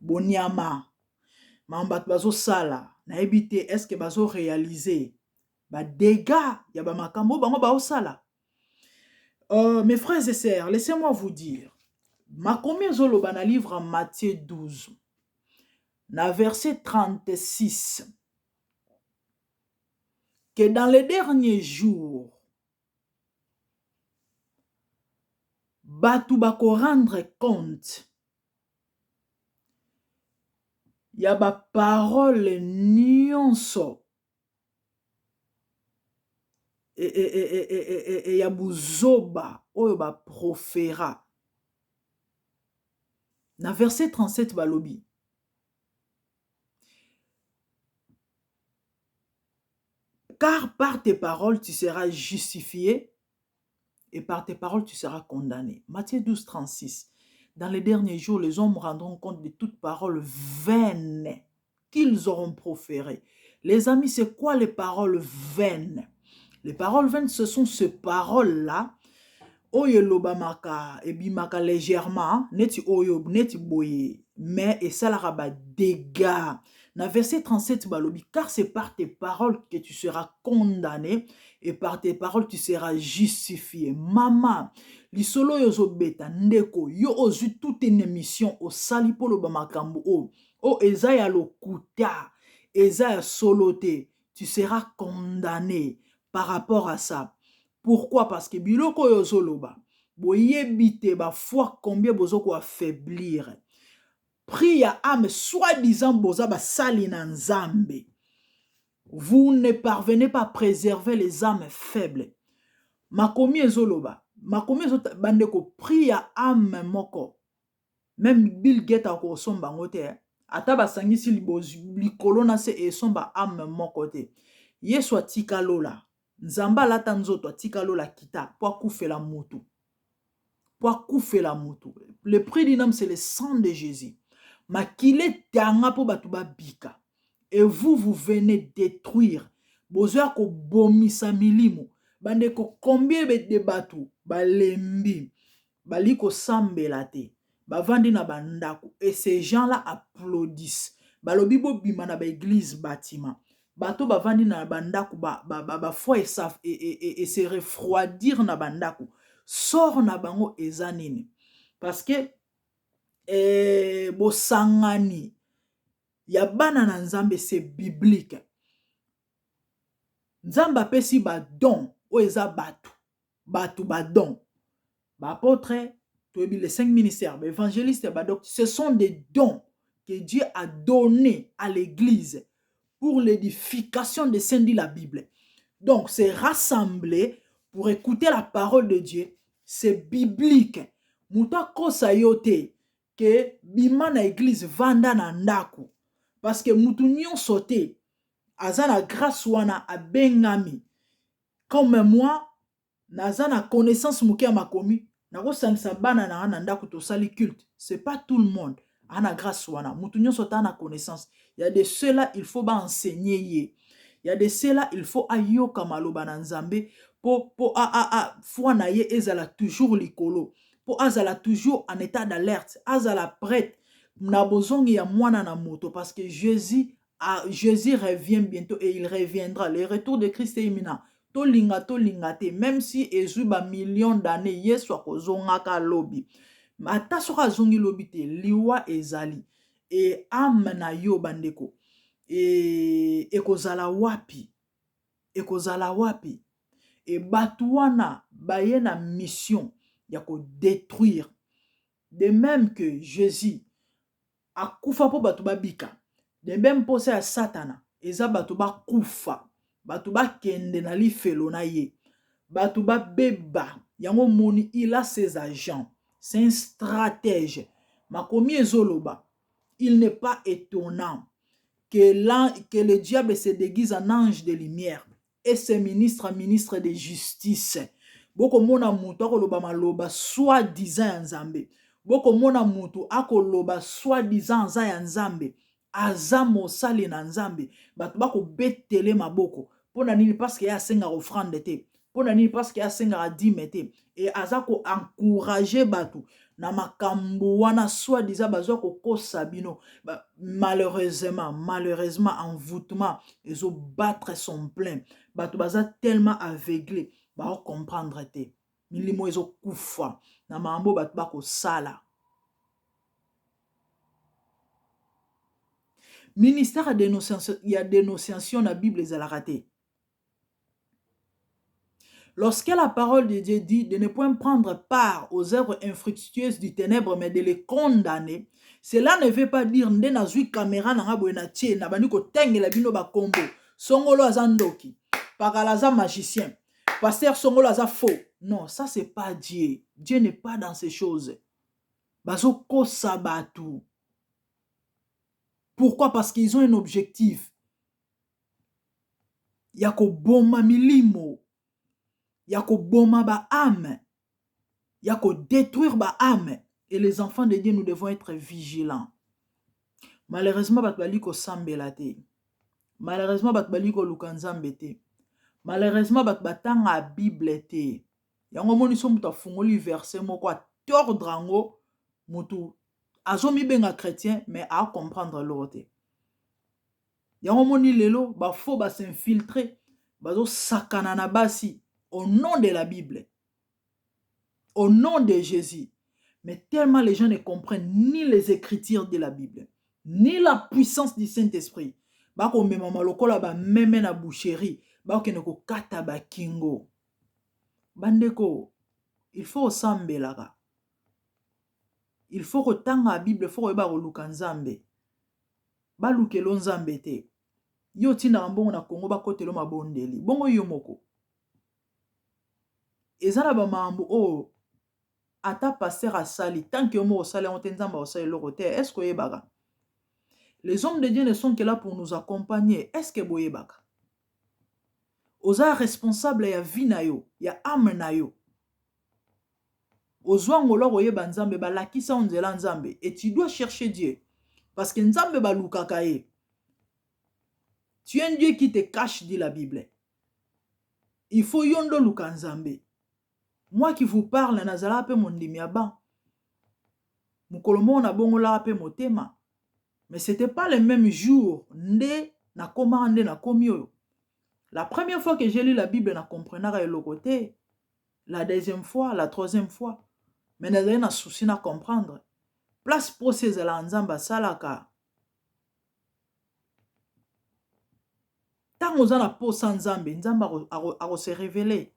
boniama mambat bazo sala na ebité est-ce que bazo réaliser ba dégâts ya ba makambo bango ba osala. Mes frères et sœurs, laissez-moi vous dire makomi zoloba na livre en Matthieu 12 na verset 36 que dans les derniers jours batu bako rendre compte ya ba parole nyonso et ya buzoba oyo ba profera na verset 37 balobi Car par tes paroles, tu seras justifié et par tes paroles, tu seras condamné. Matthieu 12, 36. Dans les derniers jours, les hommes rendront compte de toutes paroles vaines qu'ils auront proférées. Les amis, c'est quoi les paroles vaines? Les paroles vaines, ce sont ces paroles-là. Oyo lobamaka ebimaka légèrement, neti oyo, neti boye, mais et ça la dégâts. Dans verset 37, balobi, car c'est par tes paroles que tu seras condamné et par tes paroles tu seras justifié. Maman, lisolo yozo beta ndeko, yo ozu toute une émission au salipo lobamakambo o eza ya lokuta, eza ya solote, tu seras condamné par rapport à ça. Pourquoi? Parce que biloko yozoloba, boyebite ba foi combien bozoko affaiblir. Prie ya âme, soi-disant boza ba sali na nzambe. Vous ne parvenez pas à préserver les âmes faibles. Makomi ezoloba, makomi ezota bandeko prie ya âme moko. Même Bill Gates a somba ngote. Ata basangisi likolo na se esomba âme moko te. Yesu atika lola. Nzamba lata nzoto atika lola kita po akufela mutu. Po akufela mutu. Le prix d'une âme c'est le sang de Jésus. Makile tanga po batuba bika. Et vous venez détruire. Bozoa ko bomisa milimo. Bande ko combien de batu balembi. Bali ko sambela te. Bavandi na bandako. Et ces gens-là applaudissent. Balobi bo bima na ba église bâtiment. Bato bavandi na bandako ba foi et se refroidir na bandako. Sort na bango ezanini. Parce que bo sangani ya bana na nzambe c'est biblique. Nzamba pesi ba don o eza batu. Batu ba don. Ba apôtre, les 5 ministères, évangélistes, ce sont des dons que Dieu a donnés à l'église pour l'édification des saints, dit la Bible. Donc, c'est rassembler pour écouter la parole de Dieu. C'est biblique. Mouta kosa yote que bima na église vanda na ndaku. Parce que moutou nyon sote azana grâce wana a bengami. Comme moi, nazana connaissance mouké ma commis. Nako sangisa bana na ndaku to sali culte. C'est pas tout le monde. Ana grâce wana. Moutou nyon sote ana connaissance. Il y a de ceux-là, il faut enseigner. Il y a de ceux-là, il faut ayoka maloba na nzambe po foi na ye ezala toujours likolo. Po azala toujours en état d'alerte. Azala prête. Na bozongi ya mwana na moto parce que Jésus revient bientôt et il reviendra. Le retour de Christ est imminent. To lingate. Même si ezuba millions d'années yesu akozongaka lobi. Ata soka zongi lobi te liwa ezali. Et âme na yo bandeko. Et ekozala wapi. Ekozala wapi. Et batouana baye na mission yako détruire. De même que Jésus a kufa po batuba bika. De même po se a satana. Eza batuba kufa. Batuba kende na li felo na ye. Batuba beba. Yango moni il a ses agents. C'est un stratège. Makomi ezoloba. Il n'est pas étonnant que le diable se déguise en ange de lumière et ses ministres de justice. Boko mona mutu akoloba maloba soi-disant nzambe. Boko mona mutu akoloba soi-disant za ya nzambe. Aza mosali na nzambe. Bato bako betele maboko. Pona nini parce que ya senga offrande te. Pona nini parce que ya senga dîme te. Et aza ko encourager bato. Na makambo wana soi-disant bazo ko kosa bino. Malheureusement, envoûtement, ils ont battre son plein. Bato baza tellement aveuglé, ba comprendre te. Milimo ils ont kufa. Na mambo bato bako sala. Ministère de dénonciation, il y a dénonciation dans la Bible les a raté. Lorsque la parole de Dieu dit de ne point prendre part aux œuvres infructueuses du ténèbre, mais de les condamner, cela ne veut pas dire nde nazui caméra na ngabo na tie na bani ko tengela bino ba kombo. Songolo azandoki, pakalaza magicien, pasteur Songolo aza faux. Non, ça c'est pas Dieu. Dieu n'est pas dans ces choses. Bazo ko sabatu. Pourquoi? Parce qu'ils ont un objectif. ya koboma milimo, ya koboma ba âme, ya détruire ba âme. Et les enfants de Dieu, nous devons être vigilants. Malheureusement, bato bali ko sambela te. Malheureusement, bato bali ko lukanzambe te. Malheureusement, bato batanga Bible te. Yango moni so muta fungoli verset moko a tordre ango mutu azomi benga chrétien mais a comprendre l'autre. Yango moni lelo ba faux ba s'infiltrer, bazo sakana na basi au nom de la Bible. Au nom de Jésus. Mais tellement les gens ne comprennent ni les écritures de la Bible, ni la puissance du Saint-Esprit. Bako memama lokola ba meme na boucherie, bako keneko kata ba kingo. Bandeko, il faut sambelaka. Il faut que tanga la Bible, il faut que ba luka nzambe. Ba lukelo nzambe te. Yo tina mbongo na Congo ba kotelo mabondeli. Bongo yo moko. Ezala ba mambo o ata pasteur asali tant que mo osali on tenzamba osali lorote. Est-ce que yebaka? Les hommes de Dieu ne sont que là pour nous accompagner. Est-ce que boyebaka? Oza responsable ya vie na yo, ya âme na yo. Ozwangolo oyeba nzambe balakisa onzela nzambe et tu dois chercher Dieu parce que nzambe balukaka ye. Tu es un Dieu qui te cache, dit la Bible. Il faut yondo luka nzambe. Moi qui vous parle nazala pe mondimi aba. Mukolomo na bongola pe motema. Mais c'était pas le même jour nde na komande na komio. La première fois que j'ai lu la Bible na comprenara le côté. La deuxième fois, la troisième fois. Mais nazali na souci na comprendre. Place pour ces ala nzamba salaka. Tant aux ana po sans nzambe, nzamba a se révéler,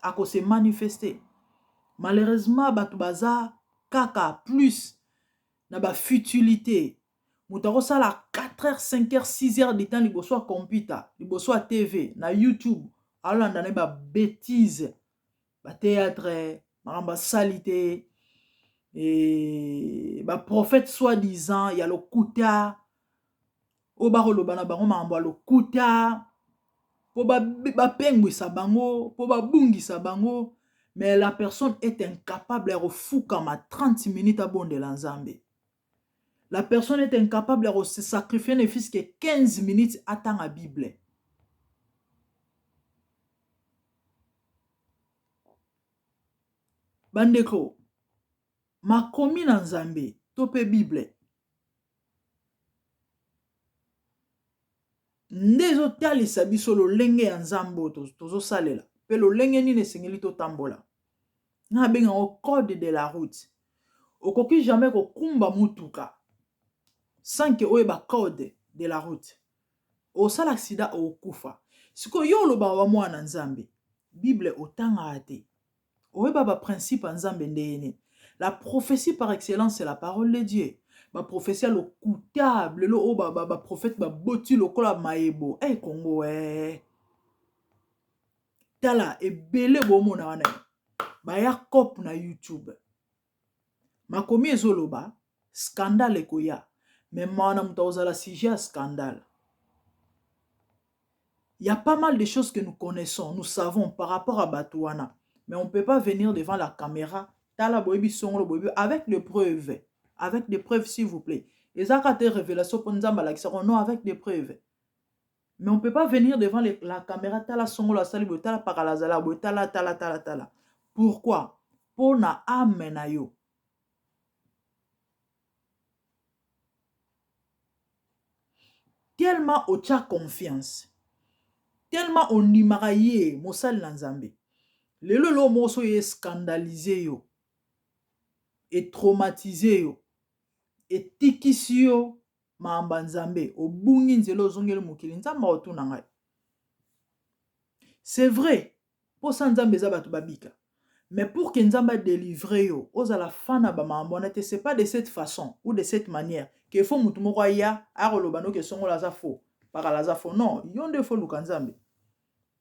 a se manifester. Malheureusement, batubaza kaka plus na ba futilité. Moutaro sala 4h, 5h, 6h de temps liboso a computer, liboso a TV, na YouTube. Alors ndane ba bêtise, ba théâtre, ba salité. Et ba prophète soi-disant, il y a le kuta. O barolo bana bango mambo lo kuta. Po ba pengwisa bango, po ba bungisa bango. Mais la personne est incapable de refuka ma 30 minutes à bon de l'enzambe. La personne est incapable de se sacrifier ne fût-ce que 15 minutes à temps à Bible. Bandeko, ma komi na nzambe, tope Bible. Ndezo talisa biso lo lenge ya nzambo tozo salela. Pe lo lenge nini sengeli to tambola. Nga benga au code de la route. Okoki jamais ko kumba mutuka. Sans que oyeba code de la route. O sala accident o kufa. Siko yo lo ba wa mwana nzambe. Bible otanga ate. Oyeba ba principe nzambe ndene. La prophétie par excellence c'est la parole de Dieu. Ba prophétie lo coutable lo o ba prophète ba boti lo kola maebo. Eh Congo Tala ebele bo mona wana. Ba ya cop na YouTube. Makomi ezoloba scandale ekoya. Mais mana mutaozala sujet à scandale. Il y a pas mal de choses que nous connaissons, nous savons par rapport à Batouana. Mais on ne peut pas venir devant la caméra avec des preuves. Avec des preuves, s'il vous plaît. Les actes de révélation pour nous non avec des preuves. Mais on ne peut pas venir devant la caméra tala songola sali tala paralazala tala. Pourquoi? Pour na amenayo. Tellement on t'a confiance. Tellement on imaraye mosal nanzambe. Le lolo moso est scandalisé yo. Et traumatisé yo. Et tikisi yo maamba nzambe. Obungi nzelo zongelo mokili nzamba otuna ngai. C'est vrai. Pour ça nzambe za batu babika. Mais pour que nzamba délivre yo, ozala fana ba maamba te c'est pas de cette façon ou de cette manière que faut mutu moko ya arolobano ke songo la za faux. Para la za faux. Non, yonde fo lukanzambe.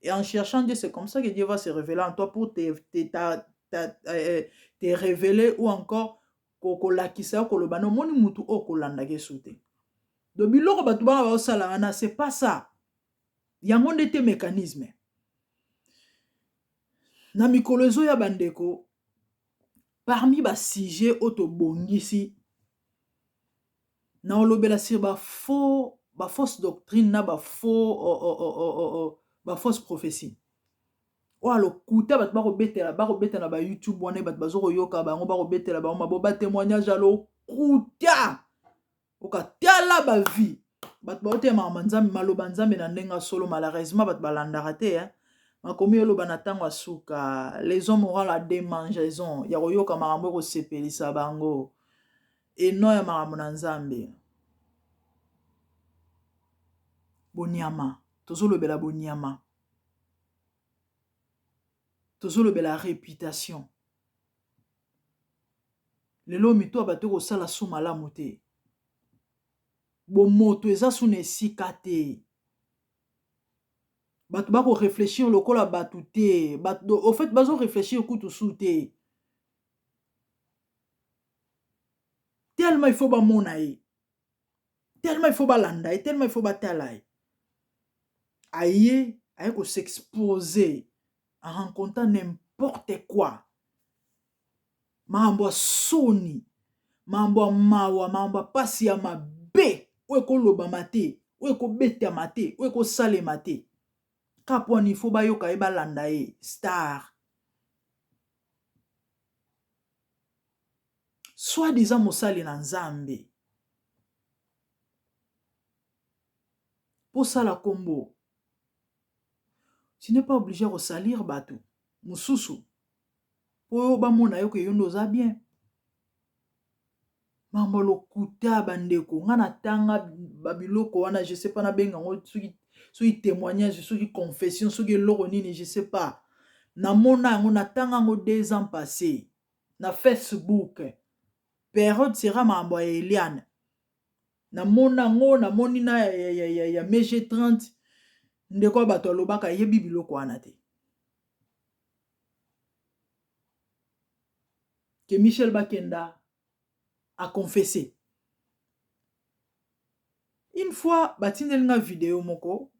Et en cherchant Dieu, c'est comme ça que Dieu va se révéler en toi pour te révéler ou encore kolakisa kolobano moni mutu o kolandage soute. Donc biloko batubana ba osala ana c'est pas ça. yango nde te mécanisme na mikolo ezoya bandeko parmi basujet oyo tobongisi na olobela sur bafausse doctrine na bafausse prophétie oyo alokuta bato bakobetela na bayoutube wana bato bazokoyoka bango bakobetela bango mabo batémoignage alokuta okatala bavie bato baotemaka nzambe maloba nzambe na ndenge solo malheureusement bato balandaka te makomi oloba na ntango ya suka les hommes auront la démangeaison ya koyoka makambo ekosepelisa bango eno ya makambo na nzambe bonyama tozolobela bonyama tozolobela réputation lelo mito bato kosala so malamu te bomoto eza suna esika te bato bako réfléchir lokola bato te bato au fait bazo réfléchir kutu su te tellement il faut bamona ye tellement il faut balanda ye tellement il faut batala ye aye ko s'exposer en rencontrant n'importe quoi makambo ya soni makambo ya mawa makambo ya pasi ya mabe oyo ekolobama te oyo ekobetama te oyo ekosalema te kapwani ifo bayoka ye balanda ye star soi-disant mosali na nzambe posala kombo tu n'es pas obligé de salir bato mosusu po bamona yo ke yo ndoza bien mambo lokuta bandeko nga na tanga babiloko wana je sais pas na benga ngo soki témoignage soki confession soki eloko nini je sais pas na mona yango na tanga ngo 2 ans passé na Facebook période sera mambo ya Eliane na mona ngo na moni na ya MG 30 ndeko bato alobaka yebi biloko wana te que Michel Bakenda a confessé. Une fois, batindel nga vidéo moko,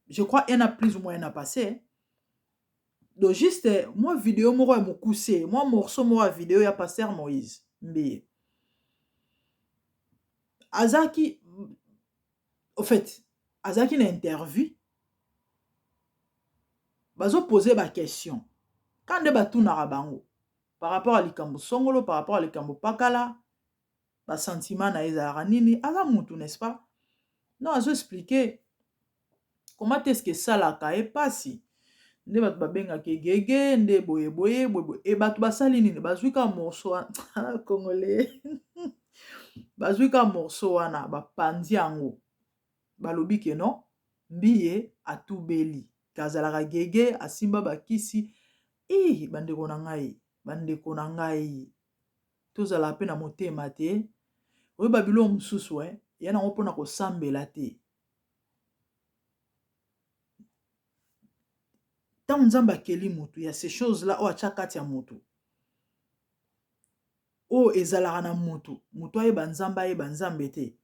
je crois il y en a plus ou moins a passé. Donc juste, moi vidéo moko ya mokuse, moi morceau moko vidéo ya pasteur Moïse Mbiye. Azaki, au fait, Azaki na interview, bazo poser ba question. Quand de batu na rabango, par rapport à likambo songolo, par rapport à likambo pakala, ba sentiment na ezara nini, aza mutu, n'est-ce pas? Non, azo expliquer comment est-ce que ça la ka epasi. Nde bato babenga ke gege, nde boye boye, et bato basali nini, bazwika morceau wana, congolais, bazwika morceau wana, bapandi yango, balobi ke non, Mbiye atubeli, kazalaka gege, asimba bakisi, bandeko na ngai, tozala pe na motema te, oyo babilo mosusu, yana ngo mpona kosambela te. Tant nzamba keli mutu, ya ces choses-là, o atia kati ya mutu. O ezalaka na mutu, mutu ayeba nzamba ayeba nzambe te.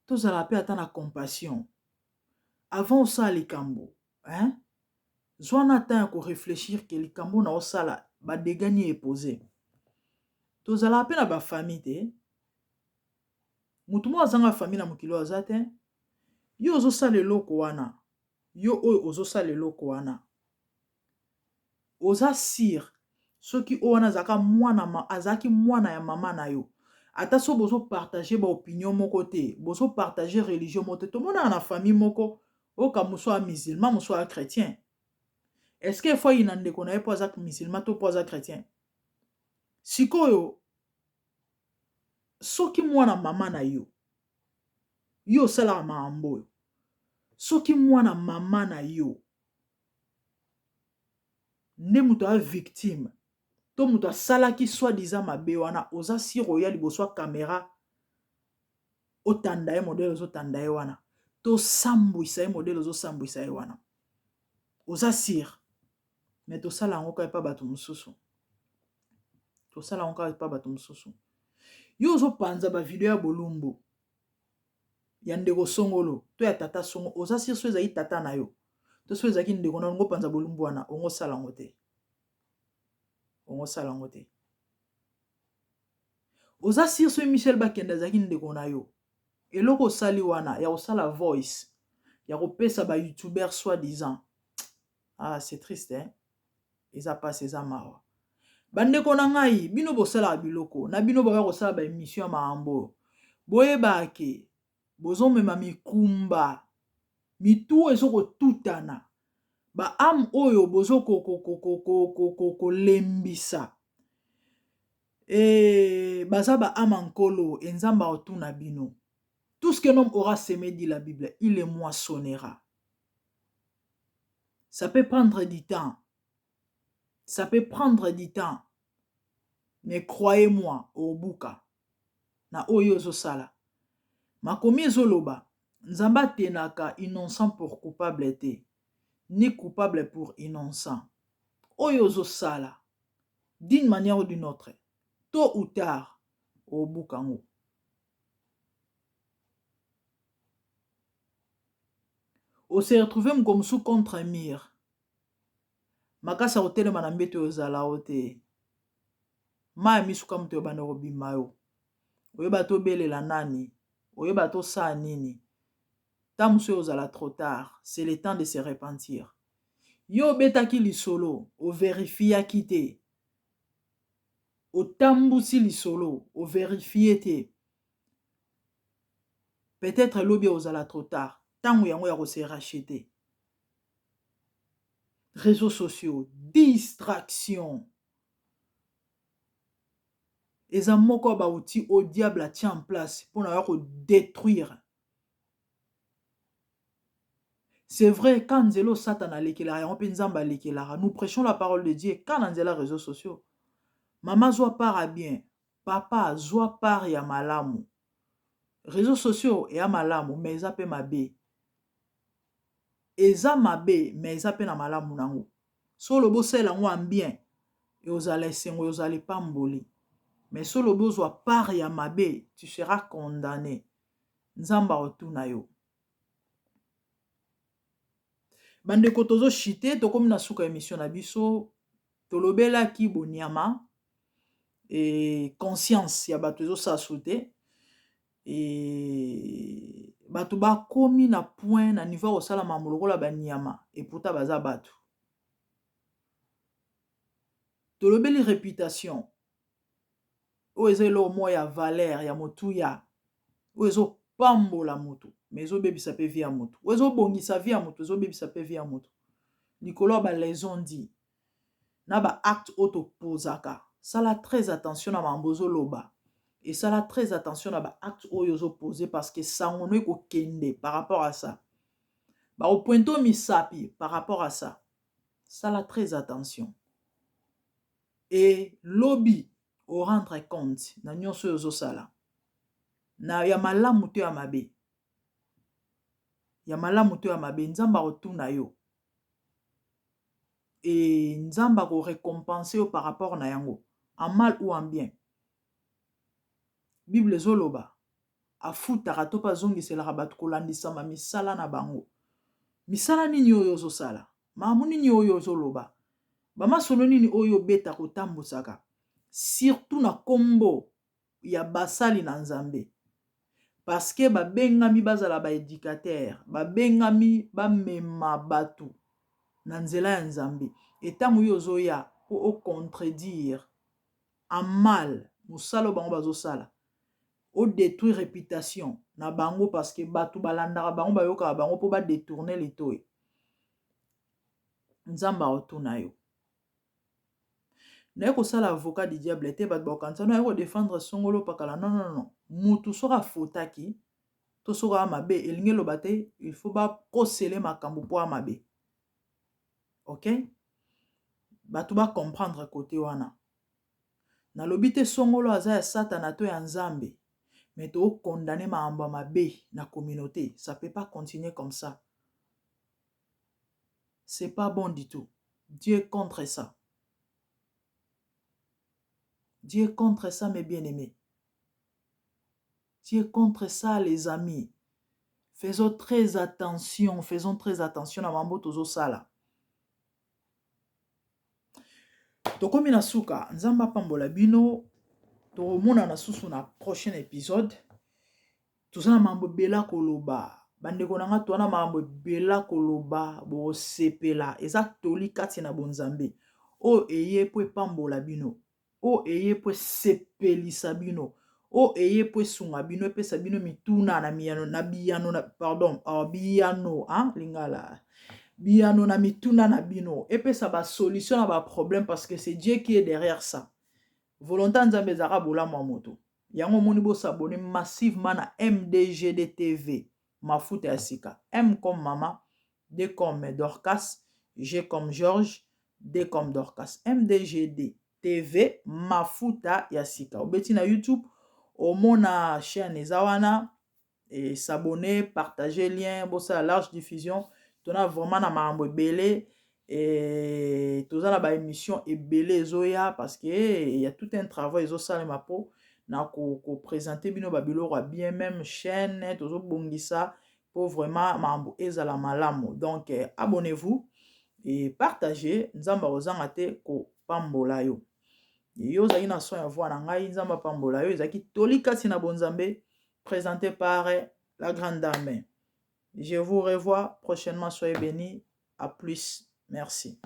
Tozala pe ata na compassion. Avant osala likambo, zwana temps ko réfléchir ke likambo na osala ba dégâts est posé. Tozala pe na ba famille te. Mutu mo azanga famille na mokilo azate. Yo ozosala eloko wana. Yo oyo ozosala eloko wana. Oza sir soki o wana azaki mwana ya mama na yo. Ata so bozo partager ba opinion moko te, bozo partager religion moko te. To mona na famille moko oka muso a musulman, muso a chrétien. Est-ce que fois inande ko na ye po azak musulman to po azak chrétien? Sikoyo soki mwana mama na yo yo sala maambo. Soki mwana mama na yo nde muto a victime to muto asalaki soi-disant mabe wana oza siro ya liboso caméra otanda ye modèle ozo tanda ye wana to sambwisa ye modèle ozo sambwisa ye wana oza sir mais to sala ngo ka pa bato mususu to sala ngo ka pa bato mususu yo ozo panza ba video ya bolumbu ya ndeko songolo to ya tata songo oza sur so ezali tata na yo to so ezalaki ndeko na ngo panza bolumbu wana ongo sala ngo te oza sur so Michel Bakende azalaki ndeko na yo eloko osali wana ya kosala voice ya kopesa ba youtubeur soi-disant c'est triste hein eza passe eza mawa bandeko na ngai bino bosalaka biloko na bino baka kosala ba émission ya makambo boyebake bozomema mikumba mitu ezokotutana ba ame oyo bozokolembisa baza ba ame nkolo enzamba otuna bino. Tout ce qu'un homme aura semé, dit la Bible, il le moissonnera. Ça peut prendre du temps. Ça peut prendre du temps. Mais croyez-moi, au buka, na oyo sala. Makomi zoloba, nzamba tenaka innocent pour coupable te, ni coupable pour innocent. Oyo sala, d'une manière ou d'une autre, tôt ou tard, au bukango. On s'est retrouvé comme sous contre un mur. Makasa hôtel manambete ozala ote. Ma misuka mto bana robima yo. Oyeba to belela nani. Oyeba to sa nini. Tamuso ozala trop tard. C'est le temps de se repentir. Yo betaki lisolo. O verifia kite. O tambusi lisolo. O verifie te. Peut-être lobi ozala trop tard. Tangu yango ya se racheter. Réseaux sociaux. Distraction. Et ça moko ba outil au diable a tient en place pour nous détruire. C'est vrai, quand Nzelo Satan a l'éclairé, nous prêchons la parole de Dieu quand on a les réseaux sociaux. Maman zoa part bien, papa zoa part ya malamu. Réseaux sociaux ya malamu, mais ça peut mabe. Eza mabe, mais ça peut na malamu nango. So le beau c'est la bien, et aux allez sengo, aux allez pas mboli. Mais si le besoin part ya mabe, tu seras condamné. Nzamba otuna yo. Bande kotozo chité, to comme na suka émission na biso, to lobela ki boniama et conscience ya bato zo sa sauté et bato ba komi na point na niveau osala mamoloko la baniama et pourta baza bato. To lobeli réputation. O ezelo moya valeur ya motuya. O ezo pambola moto. Mais zo bebisa pe via moto. O ezo bongisa via moto, zo bebisa pe via moto. Nikolo ba les ont dit. Na ba acte auto posaka. Sala très attention à mambozo loba. Et sala très attention à ba acte oyo posé parce que sangono eko kende par rapport à ça. Ba au pointo misapi par rapport à ça. Sala très attention. Et lobby au rendre compte na nyonso yozo sala. Na ya malamu te ya mabe. Ya malamu te ya mabe nzamba otuna yo. Et nzamba ko récompenser par rapport na yango. En mal ou en bien. Bible zoloba. Afuta to pa zongi se la rabat kolandisa ma misala na bango. Misala nini oyo zo sala. Mamu nini oyo zoloba. Bama solo nini oyo beta ko tambusaka. Surtout na kombo ya basali na nzambe. Parce que ba bengami bazala ba éducateur, ba bengami ba mema batu na nzela ya nzambe. Et tangu yo zoya po contredire en mal musalo bango bazo sala. O détruire réputation na bango parce que batu balandaka bango bayoka bango po ba détourner les toy. Nzamba otuna yo. Na ko sala avocat du diable te bat ba kanza na ko défendre songolo pakala non. Mutu sora fotaki to sora mabe elinge lobate il faut ba kosele makambo po mabe. OK? Batu ba comprendre côté wana. Na lobite songolo aza ya satana to ya nzambe. Mais tu condamner ma amba mabe na communauté, ça peut pas continuer comme ça. C'est pas bon du tout. Dieu est contre ça. Dieu est contre ça, mes bien-aimés. Dieu est contre ça, les amis. faisons très attention na mambo tozosala. Tokomi na suka, nzamba pambola bino, tomona na susu na prochain épisode. Tozana mambo bela koloba. Bandeko nanga toana mambo bela koloba, bo sepela, eza toli kati na bonzambe. O eye po pambola bino. O eye po sepelisa bino. O eye po sunga bino epesa bino mituna na miyano na biyano na biyano lingala. Biyano na mituna na bino epesa ba solution na ba problème parce que c'est Dieu qui est derrière ça. Volonté nzambe zaka bola moto. Yango moni bo s'abonner massivement na MDGD TV. Mafuta ya sika. M comme maman, D comme Dorcas, G comme Georges, D comme Dorcas. MDGD TV mafuta ya sika. Obeti na YouTube, omona chaîne ezawana et s'abonner, partager lien, bossa à large diffusion. Tona vraiment na mambo belé et toza na ba émission ebelé zoya parce que il y a tout un travail zo sala ma po na ko présenter bino babilo wa bien même chaîne tozo bongisa pour vraiment mambo ezala malamu. Donc abonnez-vous et partagez. Nzamba ozanga te ko pambola yo. Yo zaki na son ya voix na ngai nzamba pambola yo zaki tolika tina bonzambe présenté par la grande dame. Je vous revois prochainement, soyez bénis. À plus. Merci.